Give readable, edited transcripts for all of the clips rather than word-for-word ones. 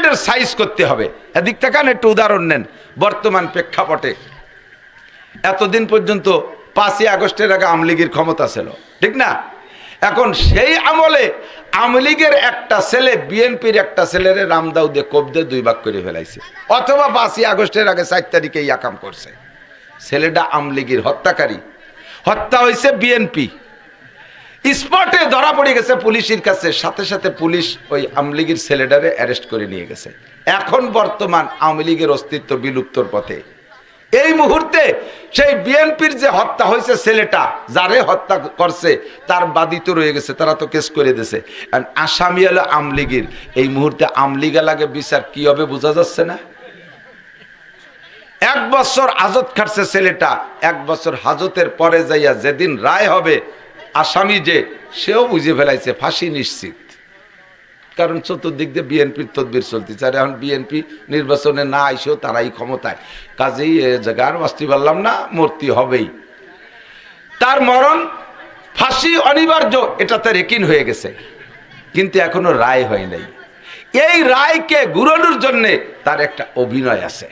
ধরনের সাইজ করতে হবে। এদিক থেকে একটু উদাহরণ নেন। বর্তমান প্রেক্ষাপটে এতদিন পর্যন্ত 5ই আগস্টের আগে আওয়ামী লীগের ক্ষমতা ছিল, ঠিক না? এখন সেই আমলে আওয়ামী লীগের একটা ছেলে বিএনপির একটা ছেলের রামদাউদে কবদে 2 ভাগ করে ফেলাইছে, অথবা 5ই আগস্টের আগে 4 তারিখে ইয়াকাম করছে। ছেলেটা আওয়ামী লীগের হত্যাকারী, হত্যা হয়েছে বিএনপি, স্পটে ধরা পড়ে গেছে পুলিশের কাছে, সাথে সাথে পুলিশ ওই আওয়ামী লীগের ছেলেটারে অ্যারেস্ট করে নিয়ে গেছে। এখন বর্তমান আওয়ামী লীগের অস্তিত্ব বিলুপ্তর পথে। এই মুহূর্তে সেই বিএনপির যে হত্যা হয়েছে ছেলেটা, যারে হত্যা করছে তার বাদী তো রয়ে গেছে, তারা তো কেস করে দিয়েছে। আসামি হলো আওয়ামী লীগের। এই মুহূর্তে আওয়ামী লীগের লাগে বিচার কি হবে বোঝা যাচ্ছে না। 1 বছর হাজত খাটছে ছেলেটা, 1 বছর হাজতের পরে যাইয়া যেদিন রায় হবে, আসামি যে সেও বুঝে ফেলাইছে ফাঁসি নিশ্চিত। কারণ চতুর্দিক দিয়ে বিএনপির তদবির চলতেছে। আর এখন বিএনপি নির্বাচনে না আইসেও তারাই ক্ষমতায়, কাজেই এ জায়গা আর বাঁচতে পারলাম না, মূর্তি হবেই। তার মরণ ফাঁসি অনিবার্য, এটাতে রেকিন হয়ে গেছে, কিন্তু এখনো রায় হয় নাই। এই রায়কে ঘুরানোর জন্যে তার একটা অভিনয় আছে।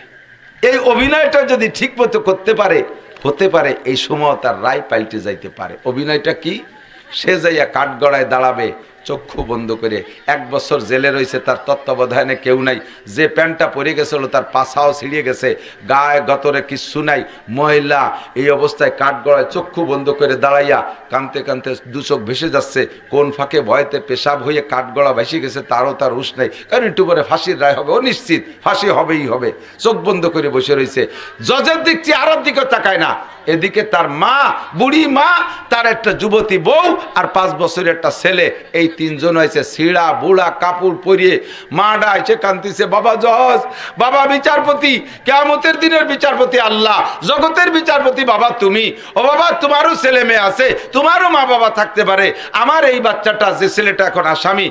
এই অভিনয়টা যদি ঠিক মতো করতে পারে, হতে পারে এই সময় তার রায় পাল্টে যাইতে পারে। অভিনয়টা কি? সে যাইয়া কাঠগড়ায় দাঁড়াবে চক্ষু বন্ধ করে। 1 বছর জেলে রয়েছে, তার তত্ত্বাবধানে কেউ নাই। যে প্যান্টটা পরে গেছিল তার পাছাও ছিঁড়িয়ে গেছে, গায়ে গতরে কিচ্ছু নাই, মহিলা এই অবস্থায় কাঠগড়ায় চক্ষু বন্ধ করে দাঁড়াইয়া কাঁদতে কাঁদতে 2 চোখ ভেসে যাচ্ছে। কোন ফাঁকে ভয়তে পেশাব হয়ে কাঠগড়া ভেসে গেছে তারও তার হুঁশ নেই। কারণ একটু পরে ফাঁসির রায় হবে, ও নিশ্চিত ফাঁসি হবেই হবে। চোখ বন্ধ করে বসে রয়েছে, জজের দিক চেহারার দিকে তাকায় না। এদিকে তার মা, বুড়ি মা, তার একটা যুবতী বউ আর 5 বছরের একটা ছেলে, এই 3 জন হয়েছে ছিঁড়া বুড়া কাপড় পরিয়ে। মা ডাইছে কান্দিছে, বাবা জজ, বাবা বিচারপতি, কিয়ামতের দিনের বিচারপতি আল্লাহ, জগতের বিচারপতি বাবা তুমি। ও বাবা, তোমারও ছেলে মেয়ে আছে, তোমারও মা বাবা থাকতে পারে। আমার এই বাচ্চাটা, যে ছেলেটা এখন আসামি,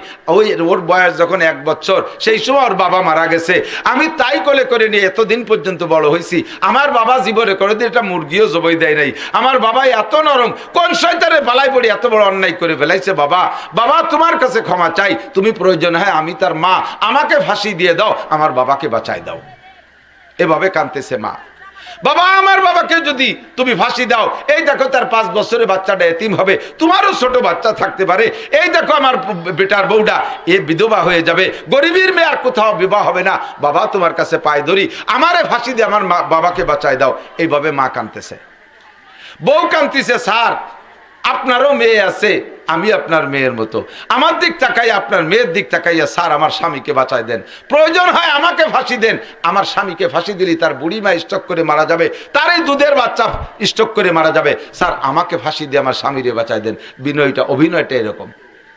ওর বয়স যখন 1 বছর, সেই সময় ওর বাবা মারা গেছে। আমি তাই কোলে করে নিয়ে এতদিন পর্যন্ত বড় হয়েছি। আমার বাবা জীবনে করে দিয়ে একটা মুরগিও জবাই দেয় নাই। আমার বাবা এত নরম, কোন শয়তানের বালাই পড়ে এত বড় অন্যায় করে ফেলাইছে। বাবা, বাবা তোমার কাছে ক্ষমা চাই, তুমি প্রয়োজন হয় আমি তার মা, আমাকে ফাঁসি দিয়ে দাও, আমার বাবাকে বাঁচাই দাও। এভাবে কাঁদতেছে মা। বাবা, আমার বাবাকে যদি তুমি ফাঁসি দাও, এই দেখো তার 5 বছরের বাচ্চাটা এতিম হবে, তোমারও ছোট বাচ্চা থাকতে পারে। এই দেখো আমার বেটার বউটা এ বিধবা হয়ে যাবে, গরিবের মেয়ে আর কোথাও বিবাহ হবে না। বাবা তোমার কাছে পায়ে ধরি, আমারে ফাঁসি দিয়ে আমার বাবাকে বাঁচাই দাও। এইভাবে মা কাঁদতেছে, বউ কাঁদতেছে। স্যার, আপনারও মেয়ে আছে, আমি আপনার মেয়ের মতো, আমার দিক তাকাইয়া আপনার মেয়ের দিক তাকাইয়া স্যার আমার স্বামীকে বাঁচাই দেন। প্রয়োজন হয় আমাকে ফাঁসি দেন, আমার স্বামীকে ফাঁসি দিলে তার বুড়ি মা স্ট্রোক করে মারা যাবে, তার এই দুধের বাচ্চা স্ট্রোক করে মারা যাবে। স্যার আমাকে ফাঁসি দিয়ে আমার স্বামীরে বাঁচাই দেন। বিনয়টা, অভিনয়টা এরকম।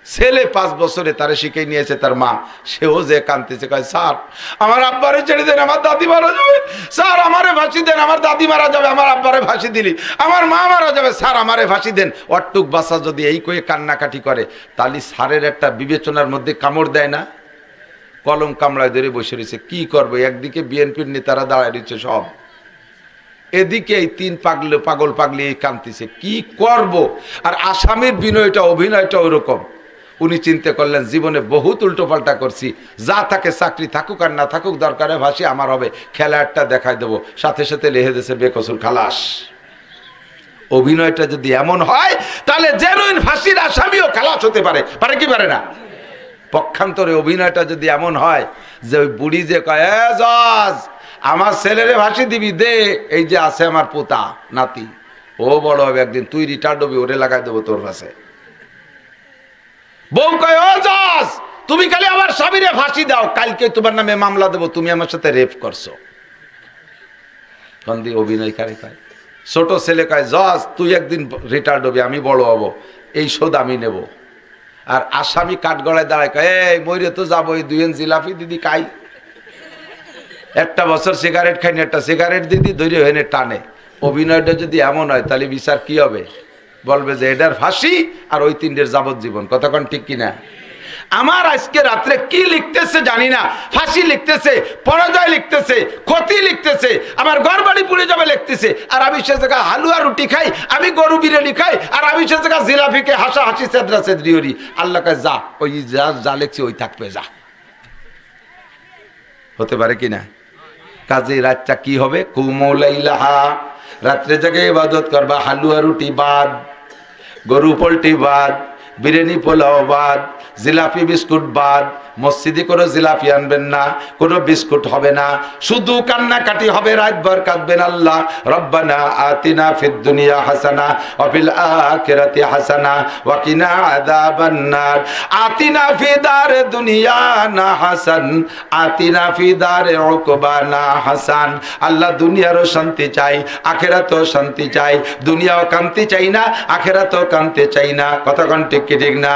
ছেলে 5 বছরে তারে শিখে নিয়েছে তার মা, সেও যে কাঁদতেছে, কয় স্যার আমার আব্বারে ছেড়ে দেন, আমার দাদি মারা যাবে। স্যার আমারে ফাঁসি দেন, আমার দাদি মারা যাবে, আমার আব্বারে ফাঁসি দিলি আমার মা মারা যাবে। স্যার আমারে ফাঁসি দেন। অট্টুক বাচ্চা যদি এই কয়ে কান্নাকাটি করে, তাহলে স্যারের একটা বিবেচনার মধ্যে কামড় দেয় না? কলম কামড়ায় ধরে বসে রয়েছে, কি করবো? একদিকে বিএনপির নেতারা দাঁড়ায় রয়েছে সব, এদিকে এই 3 পাগল পাগলি এই কাঁদতেছে, কি করব? আর আসামির বিনয়টা, অভিনয়টা ওরকম। উনি চিন্তা করলেন জীবনে বহুত উল্টোপাল্টা করছি, যা থাকে চাকরি থাকুক আর না থাকুক, দরকারে ফাঁসি আমার হবে, খেলাটা দেখাই দেবো। সাথে সাথে লেহে দিয়েছে বেকসুর খালাস। অভিনয়টা যদি এমন হয়, তাহলে জেনুইন ফাঁসির আসামিও খালাস হতে পারে, পারে কি পারে না? পক্ষান্তরে অভিনয়টা যদি এমন হয় যে ওই বুড়ি যে কয়, জজ আমার ছেলেরে ফাঁসি দিবি, দে, এই যে আছে আমার পোতা নাতি, ও বড় হবে একদিন, তুই রিটায়ার্ড হবি, ওরে লাগাই দেবো তোর কাছে। বউ কয়, ও জজ তুমি খালি আমার স্বামীরে ফাঁসি দাও, কালকে তোমার নামে মামলা দেবো, তুমি আমার সাথে রেপ করছো। কন্দি অভিনয় কারে কয়? ছোট ছেলে কয়, জজ তুই একদিন রিটায়ার্ড হবি, আমি বড় হব, এই শোধ আমি নেব। আর আসামি কাঠগড়ায় দাঁড়ায় কয়, এই মইরে তো যাবো, এই 2 জিলাপি দিদি খাই, 1 বছর সিগারেট খাইনি, একটা সিগারেট দিদি ধরে হেনে টানে। অভিনয়টা যদি এমন হয়, তাহলে বিচার কি হবে? বলবে যে এটার ফাঁসি আর ওই 3টের যাবজ্জীবন। কথা কোন ঠিক কিনা? আমার আজকে রাত্রে কি লিখতেছে জানি না, ফাঁসি লিখতেছে, পরাজয় লিখতেছে, ক্ষতি লিখতেছে, আমার ঘর বাড়ি পুড়ে যাবে লিখতেছে, আর আমি সে জায়গা হালুয়া রুটি খাই, আমি গরু বিরিয়ানি খাই, আর আমি সে জায়গা জিলাপিকে হাসা হাসি চেদরা চেদরি হরি। আল্লাহ কাছে যা, ওই যা যা লিখছি ওই থাকবে, যা। হতে পারে কিনা? কাজে রাতটা কি হবে? কুমলাইলাহা, রাত্রে জাগে ইবাদত করবা, হালুয়া রুটি বাদ, গরু পোল্ট্রি বাদ, বিরিয়ানি পোলাও বাদ, জিলাপি বিস্কুট বাদ, মসজিদে কোনো জিলাপি আনবেন না, কোনো বিস্কুট হবে না, শুধু কান্নাকাটি হবে, রাতভর কাঁদবেন, আল্লাহ রব্বানা আতিনা ফিদ দুনিয়া হাসানা ওয়া ফিল আখিরাতি হাসানা ওয়া কিনা আযাবান নার, আতিনা ফি দারে দুনিয়ানা হাসান, আতিনা ফি দারে উকবানা হাসান। আল্লাহ দুনিয়ারও শান্তি চাই, আখিরাতেও শান্তি চাই, দুনিয়াও কান্তি চাই না, আখিরাতেও কান্তি চাই না। কতক্ষণ ঠিক কি ঠিক না?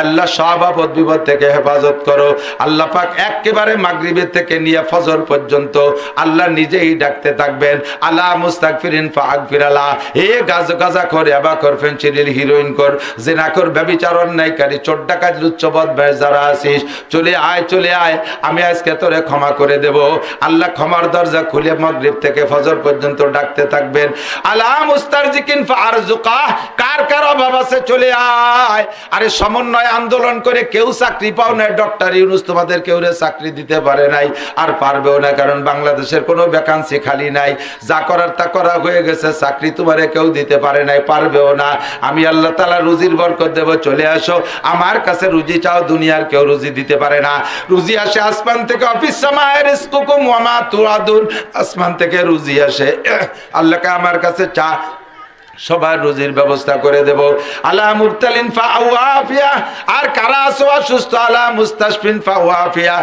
আল্লাহ সব আপদ বিপদ থেকে হেফাজত করো। আল্লাহ পাক একেবারে মাগরিবের থেকে নিয়ে ফজর পর্যন্ত আল্লাহ নিজেই ডাকতে থাকবেন, আলা মুস্তাগফিরিন ফাগফিরালা, হে গাজা করে আবা কর ফেনচিডিল হিরোইন কর জিনা কর ব্যভিচার অন্যায়কারী চোর ডাকাত লুচ্চবদ যারা আছিস, চলে আয় চলে আয়, আমি আজকে তোরে ক্ষমা করে দেব। আল্লাহ ক্ষমার দরজা খুলে মাগরিব থেকে ফজর পর্যন্ত ডাকতে থাকবেন, আলা মুস্তারজিকিন ফারজুকা, কার কার অভাব আছে চলে আয়। আরে সমন্বয় আন্দোলন করে কেউ চাকরি পাও না, ডক্টর ইউনূস তোমাদের কেউ চাকরি দিতে পারে নাই, আর পারবেও না, কারণ বাংলাদেশের কোনো ভ্যাকান্সি খালি নাই, যা করার তা করা হয়ে গেছে, চাকরি তোমারে কেউ দিতে পারে নাই, পারবেও না। আমি আল্লাহ তাআলা রুজির বরকত দেব, চলে আসো আমার কাছে রুজি চাও, দুনিয়ার কেউ রুজি দিতে পারে না। রুজি আসে আসমান থেকে, অফিস সামায়ে রিজকুকুম ওয়া মা তুআদুন, আসমান থেকে রুজি আসে, আল্লাহকে আমার কাছে চা, সবার রুজির ব্যবস্থা করে দেব। আলা মুবতালিন ফাওয়াফিয়া, আর কারা আছো অসুস্থ, আলা মুস্তাশফিন ফাওয়াফিয়া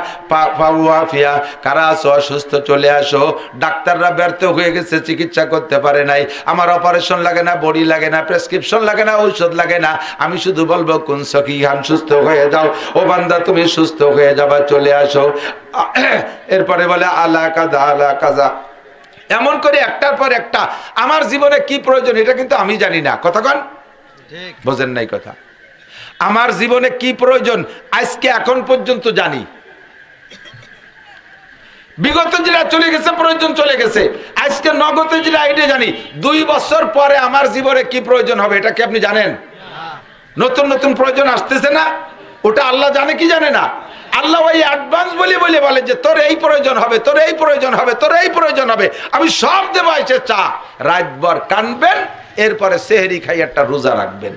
ফাওয়াফিয়া, কারা আছো অসুস্থ চলে আসো। ডাক্তাররা ব্যর্থ হয়ে গেছে, চিকিৎসা করতে পারে নাই, আমার অপারেশন লাগে না, বড়ি লাগে না, প্রেসক্রিপশন লাগে না, ঔষধ লাগে না, আমি শুধু বলবো কোন সকিহান সুস্থ হয়ে যাও, ও বান্দা তুমি সুস্থ হয়ে যাবা, চলে আসো। এরপরে বলে আলা কাযা আলা কাযা, এমন করে একটার পর একটা। আমার জীবনে কি প্রয়োজন এটা কিন্তু আমি জানি না, কতক্ষণ বোঝেন নাই কথা। আমার জীবনে কি প্রয়োজন আজকে এখন পর্যন্ত জানি, বিগত যেটা চলে গেছে প্রয়োজন চলে গেছে, আজকে নগদ যেটা এটা জানি। 2 বছর পরে আমার জীবনে কি প্রয়োজন হবে এটা কি আপনি জানেন? নতুন নতুন প্রয়োজন আসতেছে না, ওটা আল্লাহ জানে কি জানে না? আল্লাহ ওই অ্যাডভান্স বলে যে তোর এই প্রয়োজন হবে, তোর এই প্রয়োজন হবে, তোর এই প্রয়োজন হবে, আমি সব দেবো, এসে চা, রাতভর কানবেন, এরপরে সেহরি খাই একটা রোজা রাখবেন।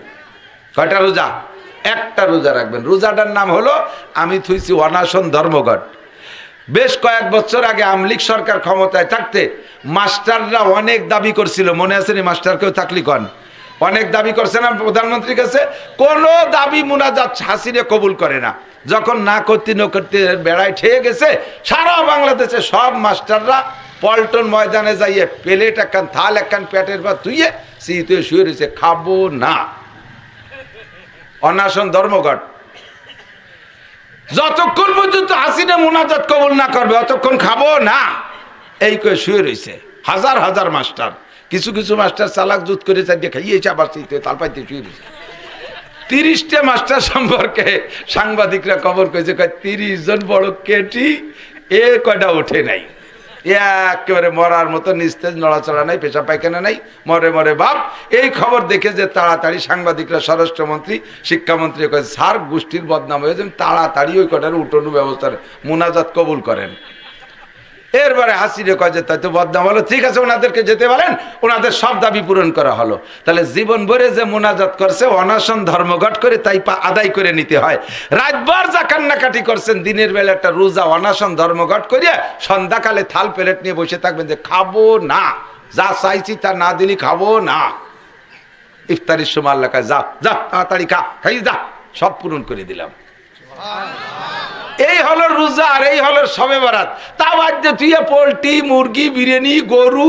কয়টা রোজা? একটা রোজা রাখবেন। রোজাটার নাম হলো আমি থুইছি অনাশন ধর্মঘট। বেশ কয়েক বছর আগে আমলিক সরকার ক্ষমতায় থাকতে মাস্টাররা অনেক দাবি করছিল, মনে আছে নি? মাস্টার কেউ থাকলি কন, অনেক দাবি করছে না প্রধানমন্ত্রীর কাছে, কোনো দাবি মুনাজাত হাসিনে কবুল করে না। যখন না করতে বেড়ায় ঠেয়ে গেছে, সারা বাংলাদেশে সব মাস্টাররা পল্টন ময়দানে যাইয়ে প্লেট একখান থাল একখান পেটের পর তুইয়ে শীতে শুয়ে রয়েছে, খাবো না। অনাশন ধর্মঘট। যতক্ষণ পর্যন্ত হাসিনা মুনাজাত কবুল না করবে অতক্ষণ খাবো না, এই করে শুয়ে রয়েছে হাজার হাজার মাস্টার। কিছু কিছু মাস্টার চালাক জুত করে চাইয়ে খাইয়েছে, আবার তাল পাইতে শুয়ে রয়েছে। 30টা মাস্টার সম্পর্কে সাংবাদিকরা খবর করেছে, 30 জন বড় কেটি, এ কয়টা ওঠে নাই, একেবারে মরার মতো নিস্তেজ, নড়াচড়া নাই, পেশা পায়খানা নাই, মরে মরে বাপ। এই খবর দেখে যে তাড়াতাড়ি সাংবাদিকরা স্বরাষ্ট্রমন্ত্রী, শিক্ষামন্ত্রী স্যার গোষ্ঠীর বদনাম হয়েছে, তাড়াতাড়ি ওই কটার উঠোনো ব্যবস্থার মুনাজাত কবুল করেন। এরপরে হাসিরে কয় যে তাই তো বদনাম হলো, ঠিক আছে ওনাদেরকে যেতে বলেন, ওনাদের সব দাবি পূরণ করা হলো। তাহলে জীবন ভরে যে মুনাজাত করছে, অনাশন ধর্মঘট করে তাই আদায় করে নিতে হয়। রাতভর যা কান্নাকাটি করছেন, দিনের বেলা একটা রোজা অনাশন ধর্মঘট করিয়া সন্ধ্যাকালে থাল প্লেট নিয়ে বসে থাকবেন যে খাবো না, যা চাইছি তা না দিলি খাবো না। ইফতারির সময় আল্লাহ যা যা তাড়াতাড়ি খা, খাই যা, সব পূরণ করে দিলাম। এই হলো রোজা, আর এই হলো শবে বরাত। তাও আজ তুই পোল্ট্রি, মুরগি, বিরিয়ানি, গরু,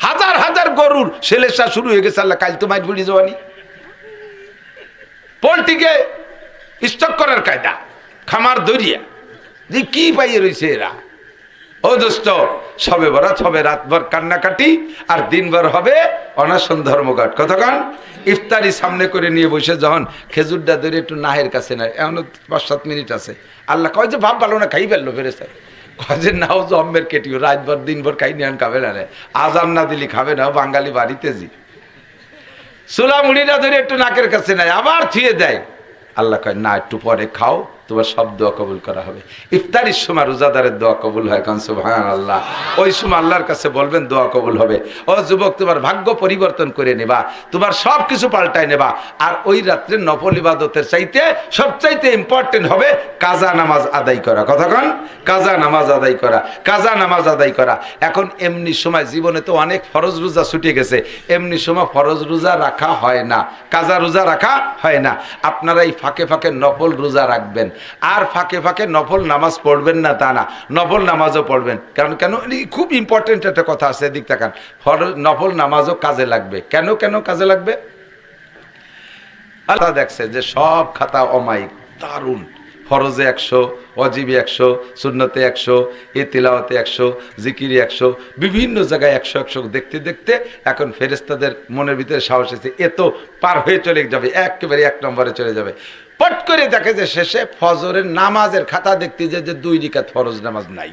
হাজার হাজার গরুর সেলেসা শুরু হয়ে গেছে। আল্লাহ কাল তো মাইট বুড়ি জবানি, পোল্ট্রিকে স্টক করার কায়দা, খামার দরিয়া যে কি পাইয়ে রয়েছে এরা। ও দোস্ত, শবে বরাত হবে রাতভর কান্নাকাটি, আর দিনভর হবে অনাশন ধর্মঘট। কতক্ষণ? ইফতারি সামনে করে নিয়ে বসে যখন খেজুরটা ধরে একটু নাহের কাছে নেয়, এখনো 5-7 মিনিট আছে। আল্লাহ কয় যে ভাব ভালো না, খাই ফেললো ফেরেছে, কয় যে নাও জম্মের কেটিও, রাতভর দিনভর খাই নিয়ে খাবে না রে, আজান না দিলি খাবে না, বাঙালি বাড়িতে জি সোলা মুড়িটা ধরে একটু নাকের কাছে নেয়, আবার থুয়ে দেয়। আল্লাহ কয় না, একটু পরে খাও, তোমার সব দোয়া কবুল করা হবে। ইফতারির সময় রোজাদারের দোয়া কবুল হয়, কারণ সুবহানাল্লাহ। ওই সময় আল্লাহর কাছে বলবেন দোয়া কবুল হবে। ও যুবক, তোমার ভাগ্য পরিবর্তন করে নেবা, তোমার সব কিছু পাল্টায় নেবা। আর ওই রাত্রে নফল ইবাদতের চাইতে সবচাইতে ইম্পর্টেন্ট হবে কাজা নামাজ আদায় করা। কতক্ষণ? কাজা নামাজ আদায় করা, কাজা নামাজ আদায় করা। এখন এমনি সময় জীবনে তো অনেক ফরজ রোজা ছুটে গেছে, এমনি সময় ফরজ রোজা রাখা হয় না, কাজা রোজা রাখা হয় না। আপনারা এই ফাঁকে ফাঁকে নফল রোজা রাখবেন, আর ফাঁকে ফাঁকে নফল নামাজ পড়বেন না তা না, নফল নামাজও পড়বেন। কারণ কেন? খুব ইম্পর্টেন্ট একটা কথা আছে, এদিক তাকান। নফল নামাজও কাজে লাগবে। কেন কেন কাজে লাগবে? আল্লাহ দেখছে যে সব খাতা অমায়িক, দারুণ। ফরজে 100, ওয়াজিবে 100, সুন্নতে 100, এ তিলাওয়াতে 100, জিকিরে 100, বিভিন্ন জায়গায় 100 দেখতে দেখতে এখন ফেরেশতাদের মনের ভিতরে সাহস এসেছে, এ তো পার হয়ে চলে যাবে, একেবারে 1 নম্বরে চলে যাবে। পট করে দেখে যে শেষে ফজরের নামাজের খাতা দেখতে যে 2 রাকাত ফরজ নামাজ নাই।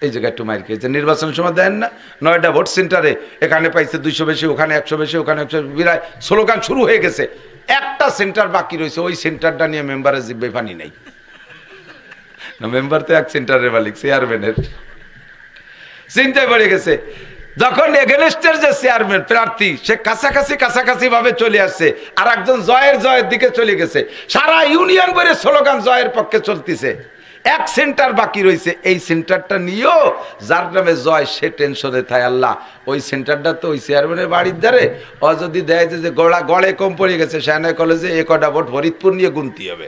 এই জায়গায় একটু মাইর খেয়েছে। নির্বাচন সময় দেন না, 9টা ভোট সেন্টারে, এখানে পাইছে 200 বেশি, ওখানে 100 বেশি, ওখানে 100 বিরায় স্লোগান শুরু হয়ে গেছে। একটা সেন্টার বাকি রয়েছে, ওই সেন্টারটা নিয়ে মেম্বারের জিব্বে পানি নেই। না, মেম্বার তো এক সেন্টারের মালিক, চেয়ারম্যানের চিন্তায় পড়ে গেছে। যখন এগেনস্টের যে চেয়ারম্যান প্রার্থী, সে কাছাকাছি ভাবে চলে আসছে, আর একজন জয়ের দিকে চলে গেছে। সারা ইউনিয়ন করে স্লোগান জয়ের পক্ষে চলতেছে। এক সেন্টার বাকি রয়েছে, এই সেন্টারটা নিয়েও যার নামে জয় সে টেনশনে থাকে। আল্লাহ, ওই সেন্টারটা তো ওই চেয়ারম্যানের বাড়ির ধারে, ও যদি দেয় যে গড়ে কম পড়ে গেছে, সেখানে কলেজে 1টা ভোট ফরিদপুর নিয়ে গুনতে হবে।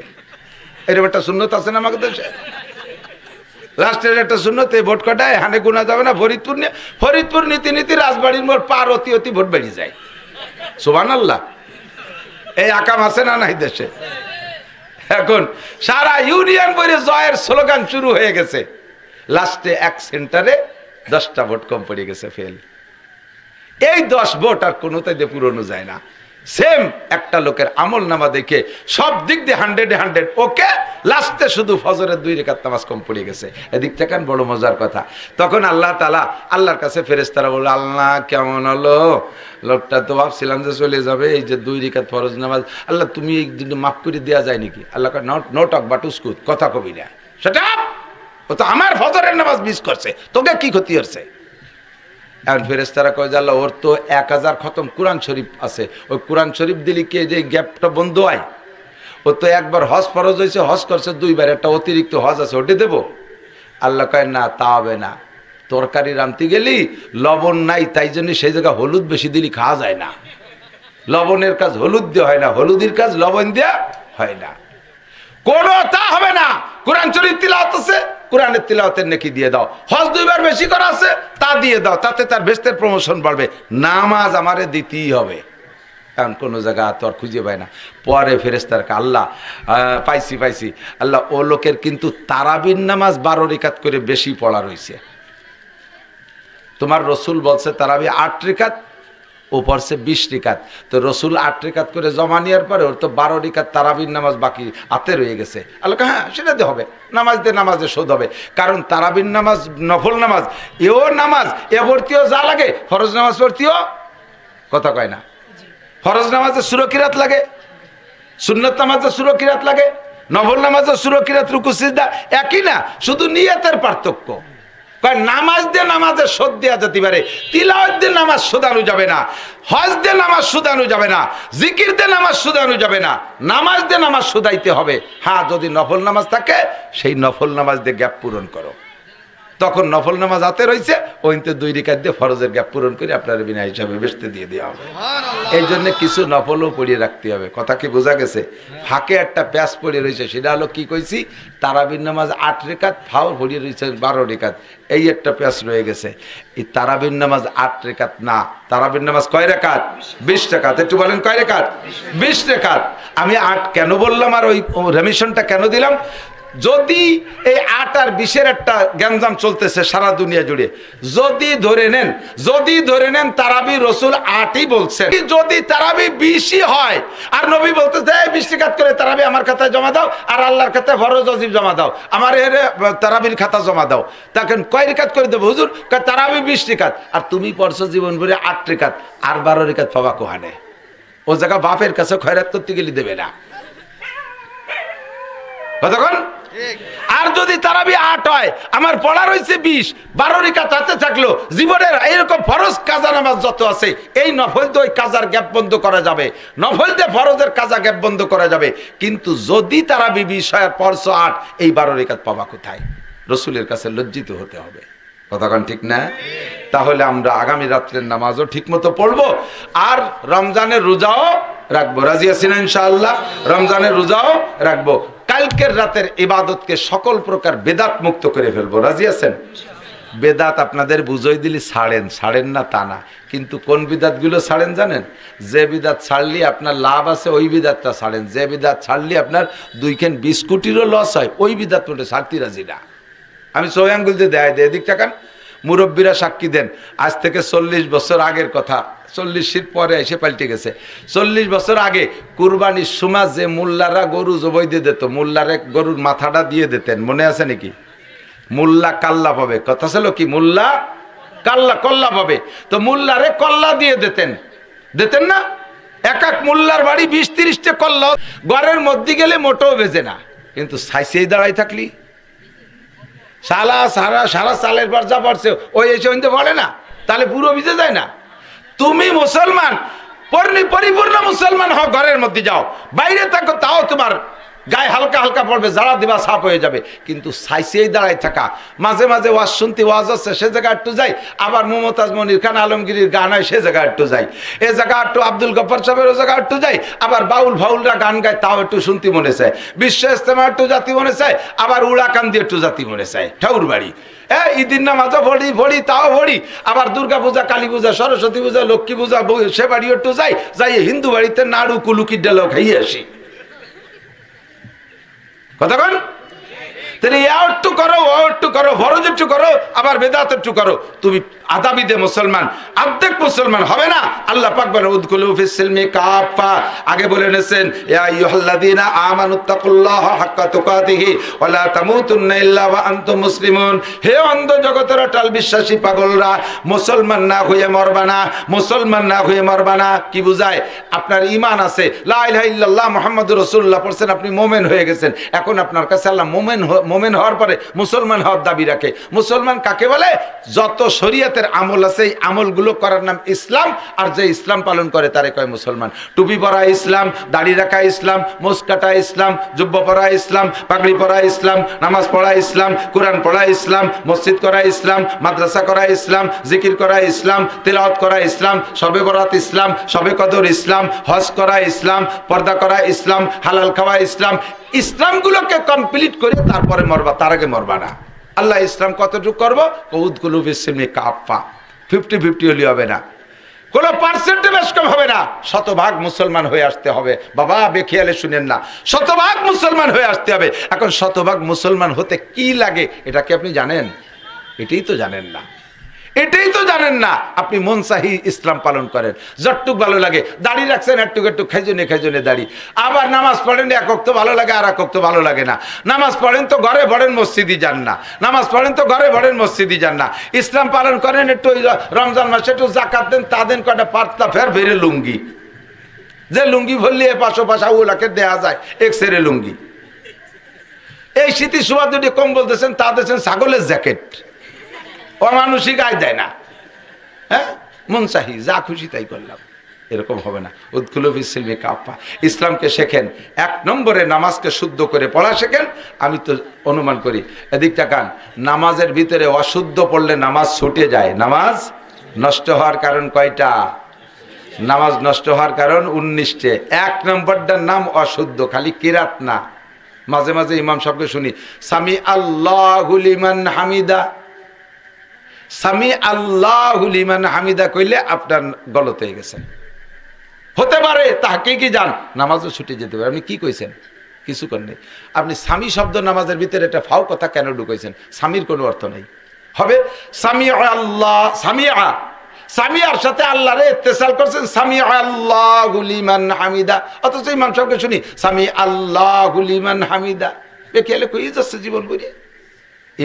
এরকম একটা সুন্নত আছে না আমাকে দেশে? রাষ্ট্রের একটা সুন্নত, এই ভোট কটায় হানে গুনা যাবে না, ফরিদপুর নিয়ে। ফরিদপুর নীতি রাজবাড়ির মোড় পার অতি ভোট বেরিয়ে যায়। সুবহানাল্লাহ। এই আকাম আছে না নাই দেশে? এখন সারা ইউনিয়ন বলে জয়ের স্লোগান শুরু হয়ে গেছে। লাস্টে এক সেন্টারে 10টা ভোট কম পড়ে গেছে, ফেল। এই 10 ভোট আর কোনোটাই পুরনো যায় না। সেম একটা লোকের আমল নামা দেখে সব দিক দিয়ে 100 ওকে, লাস্টে শুধু ফজরের 2 রাকাত নামাজ কম পড়ে গেছে। এদিক থেকে বড় মজার কথা, তখন আল্লাহ তাআলা আল্লাহর কাছে ফেরেশতারা বলল, আল্লাহ কেমন হলো লোকটা, তো ভাবছিলাম যে চলে যাবে, এই যে 2 রাকাত ফরজ নামাজ, আল্লাহ তুমি এই দিন মাফ করে দেওয়া যায় নাকি? আল্লাহ কয়, নো টক বাট উস্কুত, কথা কবি না, সেটা ও তো আমার ফজরের নামাজ মিস করছে, তোকে কি ক্ষতি হচ্ছে? এখন ফেরেশতারা কয় যে আল্লাহ, ওর তো 1000 খতম কোরআন শরীফ আছে, ওই কোরআন শরীফ দিলি কি যে গ্যাপটা বন্ধ হয়? ও তো একবার হজ ফরজ হয়েছে, হজ করছে 2 বার, একটা অতিরিক্ত হজ আছে, ওটা দেবো? আল্লাহ কয় না, তা হবে না। তরকারি রাঁধতে গেলি লবণ নাই, তাই জন্য সেই জায়গায় হলুদ বেশি দিলি খাওয়া যায় না। লবণের কাজ হলুদ দিয়ে হয় না, হলুদের কাজ লবণ দেওয়া হয় না। কোনো তা হবে না। কোরআন শরীফ তিলাওয়াত আছে, কোরআনের তিলাওয়াতের নেকি দিয়ে দাও। হজ 2 বার বেশি করা আছে, তা দিয়ে দাও, তাতে তার বেহেশতের প্রমোশন বাড়বে। নামাজ আমারে দিতেই হবে। কারণ কোনো জায়গা তো আর খুঁজে পায় না। পরে ফেরেশতার আল্লাহ পাইছি আল্লাহ, ও লোকের কিন্তু তারাবির নামাজ 12 রাকাত করে বেশি পড়া রয়েছে। তোমার রসুল বলছে তারাবি 8 রাকাত, ও পড়ছে 20 রাকাত। তো রসুল 8 রাকাত করে জমা নেওয়ার পরে ওর তো 12 রাকাত তারাবির নামাজ বাকি হাতে রয়ে গেছে। আল্লাহ হ্যাঁ, সেটা দিয়ে হবে, নামাজে শোধ হবে। কারণ তারাবির নামাজ নফল নামাজ, এও নামাজ, এ ভর্তিও যা লাগে, ফরজ নামাজ ভর্তিও কথা কয় না। ফরজ নামাজে সূরা কিরাত লাগে, সুন্নত নামাজে সূরা কিরাত লাগে, নফল নামাজে সূরা কিরাত, রুকু সিজদা একই না, শুধু নিয়তের পার্থক্য। নামাজ দিয়ে নামাজের শোধ দেওয়া যেতে পারে, তিলাওয়াত দিয়ে নামাজ শোধানো যাবে না, হজ দিয়ে নামাজ শোধানো যাবে না, জিকির দিয়ে নামাজ শোধানো যাবে না। নামাজ দিয়ে নামাজ শোধাইতে হবে। হ্যাঁ, যদি নফল নামাজ থাকে সেই নফল নামাজ দিয়ে গ্যাপ পূরণ করো। তখন নফল নামাজ হাতে রয়েছে, ওইতে 2 রাকাত দিয়ে ফরজের গ্যাপ পূরণ করে আপনার বিনা হিসাবে বেহেশতে দিয়ে দেওয়া হবে। এই জন্য কিছু নফলও পড়িয়ে রাখতে হবে। কথা কি বোঝা গেছে? ফাঁকে একটা প্যাস পড়ে রয়েছে, সেটা হলো কি কইছি, তারাবির নামাজ 8 রাকাত, ফাও পড়িয়ে রয়েছে 12 রাকাত, এই একটা প্যাস রয়ে গেছে। এই তারাবির নামাজ 8 রাকাত না, তারাবির নামাজ কয় রাকাত? 20 রাকাত। একটু বলেন কয় রাকাত? 20 রাকাত। আমি 8 কেন বললাম আর ওই রেমিশনটা কেন দিলাম? যদি এই 8 আর 20-এর একটা গ্যাঞ্জাম চলতেছে সারা দুনিয়া জুড়ে, যদি ধরে নেন তারাবি রসুল 8ই বলছেন, যদি তারাবি 20ই হয় আর নবী বলতেছে 20 রাকাত করে তারাবি আমার খাতায় জমা দাও, আর আল্লাহর খাতায় ফরজ ওয়াজিব জমা দাও, আমার এর তারাবির খাতা জমা দাও, তখন কয় রাকাত করে দেবো হুজুর? তারাবি 20 রাকাত, আর তুমি পড়ছো জীবন ভরে 8 রাকাত, আর 12 রাকাত পাবা কোহানে? ও জায়গা বাপের কাছে খয়রাত করতে গেলে দেবে না। কতক্ষণ? আর যদি তারাবি 8 হয়, আমার পড়া রয়েছে 20, 12 রিকাত হাতে থাকলো, জীবনের এরকম ফরজ কাজা নামাজ যত আছে এই নফল দিয়ে ওই কাজার গ্যাপ বন্ধ করা যাবে, নফল দিয়ে ফরজের কাজা গ্যাপ বন্ধ করা যাবে। কিন্তু যদি তারাবি 20 হয় আর ফরজ 8, এই 12 রিকাত পাবা কোথায়? রসুলের কাছে লজ্জিত হতে হবে। কতক্ষণ? ঠিক না? তাহলে আমরা আগামী রাত্রের নামাজও ঠিক মতো পড়বো, আর রমজানের রোজাও রাখবো। রাজি আছেন ইনশাআল্লাহ? রমজানের রোজাও রাখবো। কালকের রাতের ইবাদতকে সকল প্রকার বেদাত মুক্ত করে ফেলবো। রাজি আছেন? বেদাত আপনাদের বুঝাই দিলি ছাড়েন না তা না, কিন্তু কোন বিদাত গুলো ছাড়েন জানেন? যে বিদাত ছাড়লে আপনার লাভ আছে ওই বিদাতটা ছাড়েন, যে বিদাত ছাড়লে আপনার 2 খান বিস্কুটিরও লস হয় ওই বিদাত মধ্যে ছাড়তে রাজি না। আমি সই আঙ্গুল দিয়ে দেয় এদিক টাকান, মুরব্বীরা সাক্ষী দেন। আজ থেকে 40 বছর আগের কথা, 40 পরে এসে পাল্টে গেছে। 40 বছর আগে কুরবানির সময় যে মোল্লারা গরু জবাই দিয়ে দিত, মোল্লারে গরুর মাথাটা দিয়ে দিতেন, মনে আছে নাকি? মোল্লা কাল্লা পাবে, কথা ছিল কি? মোল্লা কল্লা পাবে। তো মোল্লারে কল্লা দিয়ে দিতেন না? এক মোল্লার বাড়ি 20-30টা কল্লা, ঘরের মধ্যে গেলে মোটেও বেজে না। কিন্তু সাইসেই দাঁড়াই থাকলি সারা সালের পর যা পারছে ওই এসে পড়ে না, তাহলে পুরো ভিজে যায় না? তুমি মুসলমান, পরিপূর্ণ মুসলমান হও, ঘরের মধ্যে যাও, বাইরে থাকো তাও তোমার গায়ে হালকা হালকা পড়বে, জাড়া দিবা সাপ হয়ে যাবে। কিন্তু সাইসেই দাঁড়ায় থাকা, মাঝে মাঝে ওয়াজ শুনতে, ওয়াজ আছে সে জায়গায় একটু যাই, আবার মমতাজ মনির খান আলমগীরির গান হয় সে জায়গায় একটু যাই, এ জায়গা একটু আব্দুল গফর সাহেবের ও জায়গা একটু যাই, আবার বাউল ফাউলরা গান গায় তাও একটু শুনতে মনে চায়, বিশ্ব ইস্তেমা একটু জাতি মনে চায়, আবার উড়াকান দিয়ে একটু জাতি মনে চায়, ঠাকুর বাড়ি ঈদের নামাজও ভরি তাও ভরি, আবার দুর্গা পূজা, কালী পূজা, সরস্বতী পূজা, লক্ষ্মী পূজা সে বাড়ি একটু যাই হিন্দু বাড়িতে নাড়ু কুলুকির ডালও খাইয়ে আসি। কতক্ষণ? তাহলে একটু করো, ও একটু করো, ফরজ একটু করো, আবার বেদাত একটু করো, তুমি আদাবিদে মুসলমান, আর্ধেক মুসলমান হবে না। আল্লাহ পাক বলেন উদখুলু ফিস সিলমি কাফা, আগে বলে নেছেন ইয়া আইয়ুহাল্লাযীনা আমানুত্তাকুল্লাহা হাক্কা তুকাতিহি ওয়া লা তামুতুন্না ইল্লা ওয়া আনতুম মুসলিমুন। হে অন্ধ জগতের অটল বিশ্বাসী পাগলরা, মুসলমান না হয়ে মরবা না, মুসলমান না হয়ে মরবা না। কি বুঝায়? আপনার ঈমান আছে, লা ইলাহা ইল্লাল্লাহ মুহাম্মাদুর রাসূলুল্লাহ পড়ছেন, আপনি মুমিন হয়ে গেছেন। এখন আপনার কাছে আল্লাহ মুমিন হওয়ার পরে মুসলমান হওয়ার দাবি রাখে। মুসলমান কাকে বলে? যত শরীয়তের আমল আছে এই আমলগুলো করার নাম ইসলাম, আর যে ইসলাম পালন করে তারে কয় মুসলমান। টুপি পরা ইসলাম, দাড়ি রাখা ইসলাম, মোজ কাটা ইসলাম, জুব্বা পরা ইসলাম, পাগড়ি পরা ইসলাম, নামাজ পড়া ইসলাম, কোরআন পড়া ইসলাম, মসজিদ করা ইসলাম, মাদ্রাসা করা ইসলাম, জিকির করা ইসলাম, তেলাওয়াত করা ইসলাম, শবে বরাত ইসলাম, শবে কদর ইসলাম, হজ করা ইসলাম, পর্দা করা ইসলাম, হালাল খাওয়া ইসলাম। ইসলামগুলোকে কমপ্লিট করে তারপরে মরবা, তার আগে মরবা না। আল্লাহ ইসলাম কতটুকু করবো? উদখুলু ফিস সিলমি কাফা, 50-50 হলে হবে না, কোনো পার্সেন্টেজ কম হবে না। শতভাগ মুসলমান হয়ে আসতে হবে। বাবা বেখেয়ালে শুনেন না, শতভাগ মুসলমান হয়ে আসতে হবে। এখন শতভাগ মুসলমান হতে কি লাগে এটা কি আপনি জানেন? এটাই তো জানেন না, এটাই তো জানেন না। আপনি মনসাহি ইসলাম পালন করেন, যতটুক ভালো লাগে, দাড়ি রাখছেন একটু খাইজনে দাড়ি, আবার নামাজ পড়েন এক ওয়াক্ত ভালো লাগে আর এক ওয়াক্ত ভালো লাগে না, নামাজ পড়েন তো ঘরে ভরেন মসজিদই যান না, নামাজ পড়েন তো ঘরে ভরেন মসজিদই যান না, ইসলাম পালন করেন, একটু রমজান মাসে একটু জাকাত দেন, তা দেন কটা পাতলা ফের বেড়ে লুঙ্গি, যে লুঙ্গি ভরলে পাশা ওলাকে দেয়া যায় এক সেরে লুঙ্গি। এই শীতের সময় দুটি কম্বল দিয়েছেন, তা দিয়েছেন ছাগলের জ্যাকেট, অমানুষিক গায়ে দেয় না। হ্যাঁ, মন চাহি যা খুশি তাই করলাম, এরকম হবে না। উদখুলু ফিস সিলমি কাফা, ইসলামকে শেখেন। 1 নম্বরে নামাজকে শুদ্ধ করে পড়া শেখেন। আমি তো অনুমান করি এদিকটা কান, নামাজের ভিতরে অশুদ্ধ পড়লে নামাজ ছুটে যায়। নামাজ নষ্ট হওয়ার কারণ কয়টা? নামাজ নষ্ট হওয়ার কারণ 19টে। 1 নম্বরটার নাম অশুদ্ধ, খালি কিরাত না। মাঝে মাঝে ইমাম সাহেবকে শুনি সামি আল্লাহু লিমান হামিদা, সামি আল্লাহু লিমান হামিদা কইলে আপনার গলত হয়ে গেছেন। হতে পারে তাকে কি জান, নামাজও ছুটে যেতে পারে। আপনি কি কইছেন? কিছু করেন নেই। আপনি স্বামী শব্দ নামাজের ভিতরে একটা ফাও কথা কেন ঢুকাইছেন? স্বামীর কোনো অর্থ নেই। হবে সামিআ আল্লাহ, সামিয়ার সাথে আল্লাহরে ইত্তেসাল করছেন, সামিআ আল্লাহু লিমান হামিদা। অথচ ইমাম সাহেবকে শুনি সামি আল্লাহু লিমান হামিদা, বেখেয়ালে কই যাচ্ছে জীবন ভরে।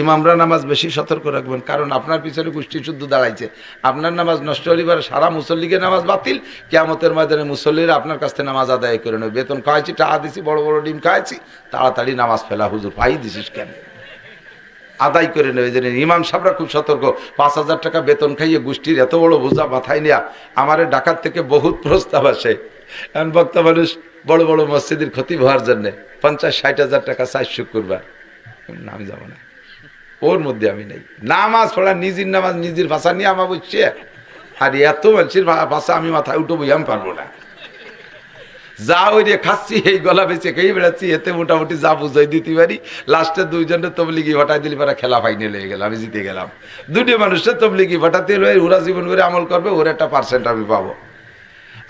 ইমামরা নামাজ বেশি সতর্ক রাখবেন, কারণ আপনার পিছনে গোষ্ঠী শুদ্ধ দাঁড়াইছে। আপনার নামাজ নষ্ট হইবার সারা মুসল্লিকে নামাজ বাতিল, কিয়ামতের ময়দানে মুসল্লিরা আপনার কাছ থেকে নামাজ আদায় করে নেবে। বেতন খাওয়াইছি, টাকা দিছি, বড় বড় ডিম খাওয়াইছি, তাড়াতাড়ি নামাজ ফেলা, হুজুর পাই দিছিস কেন, আদায় করে নেবে। যে ইমাম সাহেবরা খুব সতর্ক। 5,000 টাকা বেতন খাইয়ে গোষ্ঠীর এত বড় বোঝা মাথায় নেয়া। আমার ঢাকার থেকে বহুত প্রস্তাব আসে, এখন বক্তা মানুষ বড় বড় মসজিদের ক্ষতি হওয়ার জন্যে 50-60 হাজার টাকা চাই শুক্রবার। আমি যাবো না, ওর মধ্যে আমি নেই। নামাজ পড়া নিজের নামাজ নিজের ভাষা নিয়ে আমার বুঝছে, আর এত মানুষের ভাষা আমি মাথায় উঠবো আমি পারবো না। যা ওই রে খাচ্ছি, এই গলা বেঁচে খেয়ে বেড়াচ্ছি, এতে মোটামুটি যা বুঝাই দিতে পারি। লাস্টে 2 জনের তবলিগি হটাই দিলি, পারা খেলা ফাইনাল হয়ে গেল, আমি জিতে গেলাম। 2টি মানুষের তবলিগি হঠাতে ওরা জীবন করে আমল করবে, ওর একটা পার্সেন্ট আমি পাবো।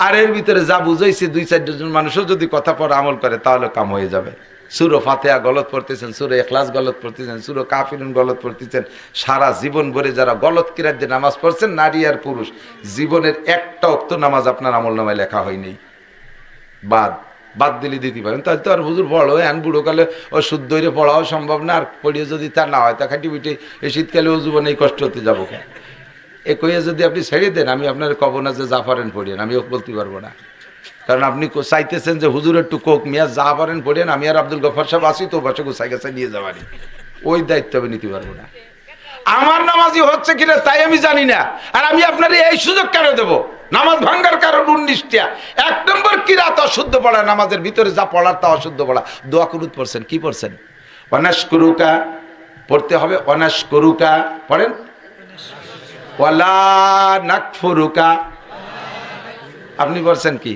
আর এর ভিতরে যা বুঝাইছি 2-4 জন মানুষও যদি কথা পর আমল করে, তাহলে কাম হয়ে যাবে। সূরা ফাতিহা গলত পড়তেছেন, সূরা ইখলাস গলত পড়তেছেন, সূরা কাফিরুন গলত পড়তেছেন। সারা জীবন ভরে যারা গলত কিরাত যে নামাজ পড়ছেন, নারী আর পুরুষ, জীবনের একটা ওয়াক্ত নামাজ আপনার আমলনামায় লেখা হয়নি। বাদ দিলে দিতে পারেন, তাহলে তো আর হুজুর বড় এন বুড়ো কালে ও শুদ্ধ হয়ে পড়াও সম্ভব না। আর পড়িয়ে যদি তা না হয়, তা খাটি পিঠে এই শীতকালে ও জীবনে এই কষ্ট হতে যাবো কেন? এ কইয়ে যদি আপনি ছেড়ে দেন, আমি আপনার কব না যে যা পারেন পড়িয়েন, আমি বলতে পারবো না। কারণ আপনি চাইতেছেন যে হুজুর একটু কোক, মিয়া যা পারেন পড়েন, আমি আর আব্দুল গফর সাহেব আসি তো বসে গোসাই গাছাই নিয়ে যাবানি, ওই দায়িত্ব আমি নিতে পারবো না। আমার নামাজি হচ্ছে কিনা তাই আমি জানি না, আর আমি আপনার এই সুযোগ কেন দেবো? নামাজ ভাঙ্গার কারণ 19টা। 1 নম্বর কিরাত অশুদ্ধ পড়া, নামাজের ভিতরে যা পড়ার তা অশুদ্ধ পড়া। দোয়া কুনুত পড়ছেন, কি পড়ছেন? ওয়ানাশকুরুকা পড়তে হবে, ওয়ানাশকুরুকা পড়েন, ওয়ালা নাকফুরুকা। আপনি বলছেন কি?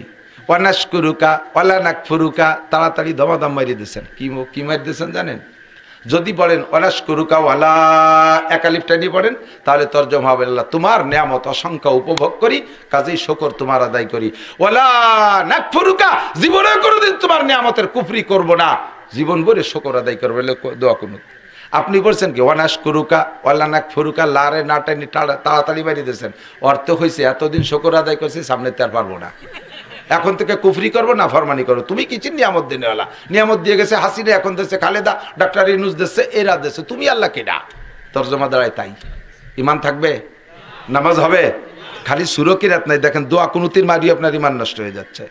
ওয়ানাশকুরুকা ওয়ালা নাকফুরুকা। তাড়াতাড়ি দমাদম মারিয়ে দিয়েছেন। কি মারিয়ে দিয়েছেন জানেন? যদি বলেন ওয়ানাশকুরুকা ওয়ালা একালিফটা নিয়ে পড়েন, তাহলে তরজমা হবে আল্লাহ তোমার নিয়ামত অসংখ্য উপভোগ করি, কাজেই শুকর তোমার আদায় করি। ওয়ালা নাকফুরুকা, জীবনে কোনোদিন তোমার নিয়ামতের কুফরি করব না, জীবন ভরে শুকর আদায় করবে, দোয়া কুনুত। আপনি বলছেন কি ওয়ানাশকুরুকা ওয়ালা নাকফুরুকা, লারে নাটানি তাড়াতাড়ি বাড়িয়ে দিয়েছেন। অর্থ হয়েছে এতদিন শুকর আদায় করছি, সামনে তার পারবো না, এখন থেকে কুফরি করবো না, ফরমানি করবো। তুমি কি চিন নিয়ামত দিনেওয়ালা? নিয়ামত দিয়ে গেছে হাসিনা, এখন দিচ্ছে খালেদা, ডাক্তার ইউনূস দিচ্ছে, এরা দিচ্ছে, তুমি আল্লাহ কেডা? তরজমা দাঁড়ায় তাই। ইমান থাকবে, নামাজ হবে, খালি সুরো কিরাত নাই। দেখেন দোয়া কুনুতির মারি আপনার ইমান নষ্ট হয়ে যাচ্ছে।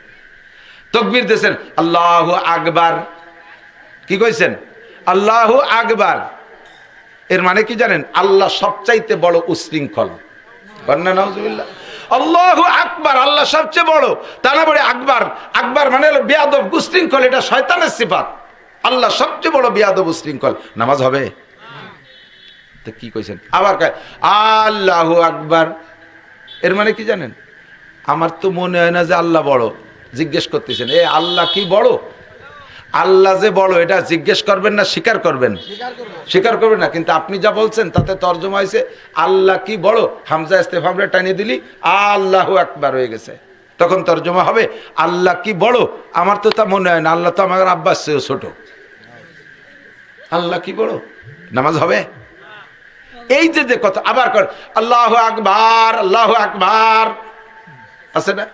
তাকবীর দিয়েছেন, আল্লাহু আকবার, কি কইছেন? আল্লাহু আকবার। এর মানে কি জানেন? আল্লাহ সবচাইতে বড় উশৃঙ্খল। বন্না নাউজুবিল্লাহ। আল্লাহু আকবার, আল্লাহ সবচেয়ে বড়, তা না বলে আকবার। আকবার মানে হলো বেয়াদব, উশৃঙ্খল, এটা শয়তানের সিফাত। আল্লাহ সবচেয়ে বড় বেয়াদব উশৃঙ্খল। নামাজ হবে? তো কি কইছেন? আবার কয় আল্লাহু আকবার। এর মানে কি জানেন? আমার তো মনে হয় না যে আল্লাহ বড়। জিজ্ঞেস করতেছেন, এ আল্লাহ কি বড়? আল্লাহ যে বড় এটা জিজ্ঞেস করবেন না স্বীকার করবেন? স্বীকার করবেন না। কিন্তু আপনি যা বলছেন তাতে তর্জমা হয়েছে আল্লাহ কি বড়, হামজা ইস্তেফহামে টানিয়ে দিলি আল্লাহু আকবার হয়ে গেছে। তখন তর্জমা হবে আল্লাহ কি বড়? আমার তো তা মনে হয় না, আল্লাহ তো আমার আব্বাস চেয়েও ছোট। আল্লাহ কি বড়? নামাজ হবে? এই যে কথা আবার কর, আল্লাহু আকবার, আল্লাহু আকবার, আছে না?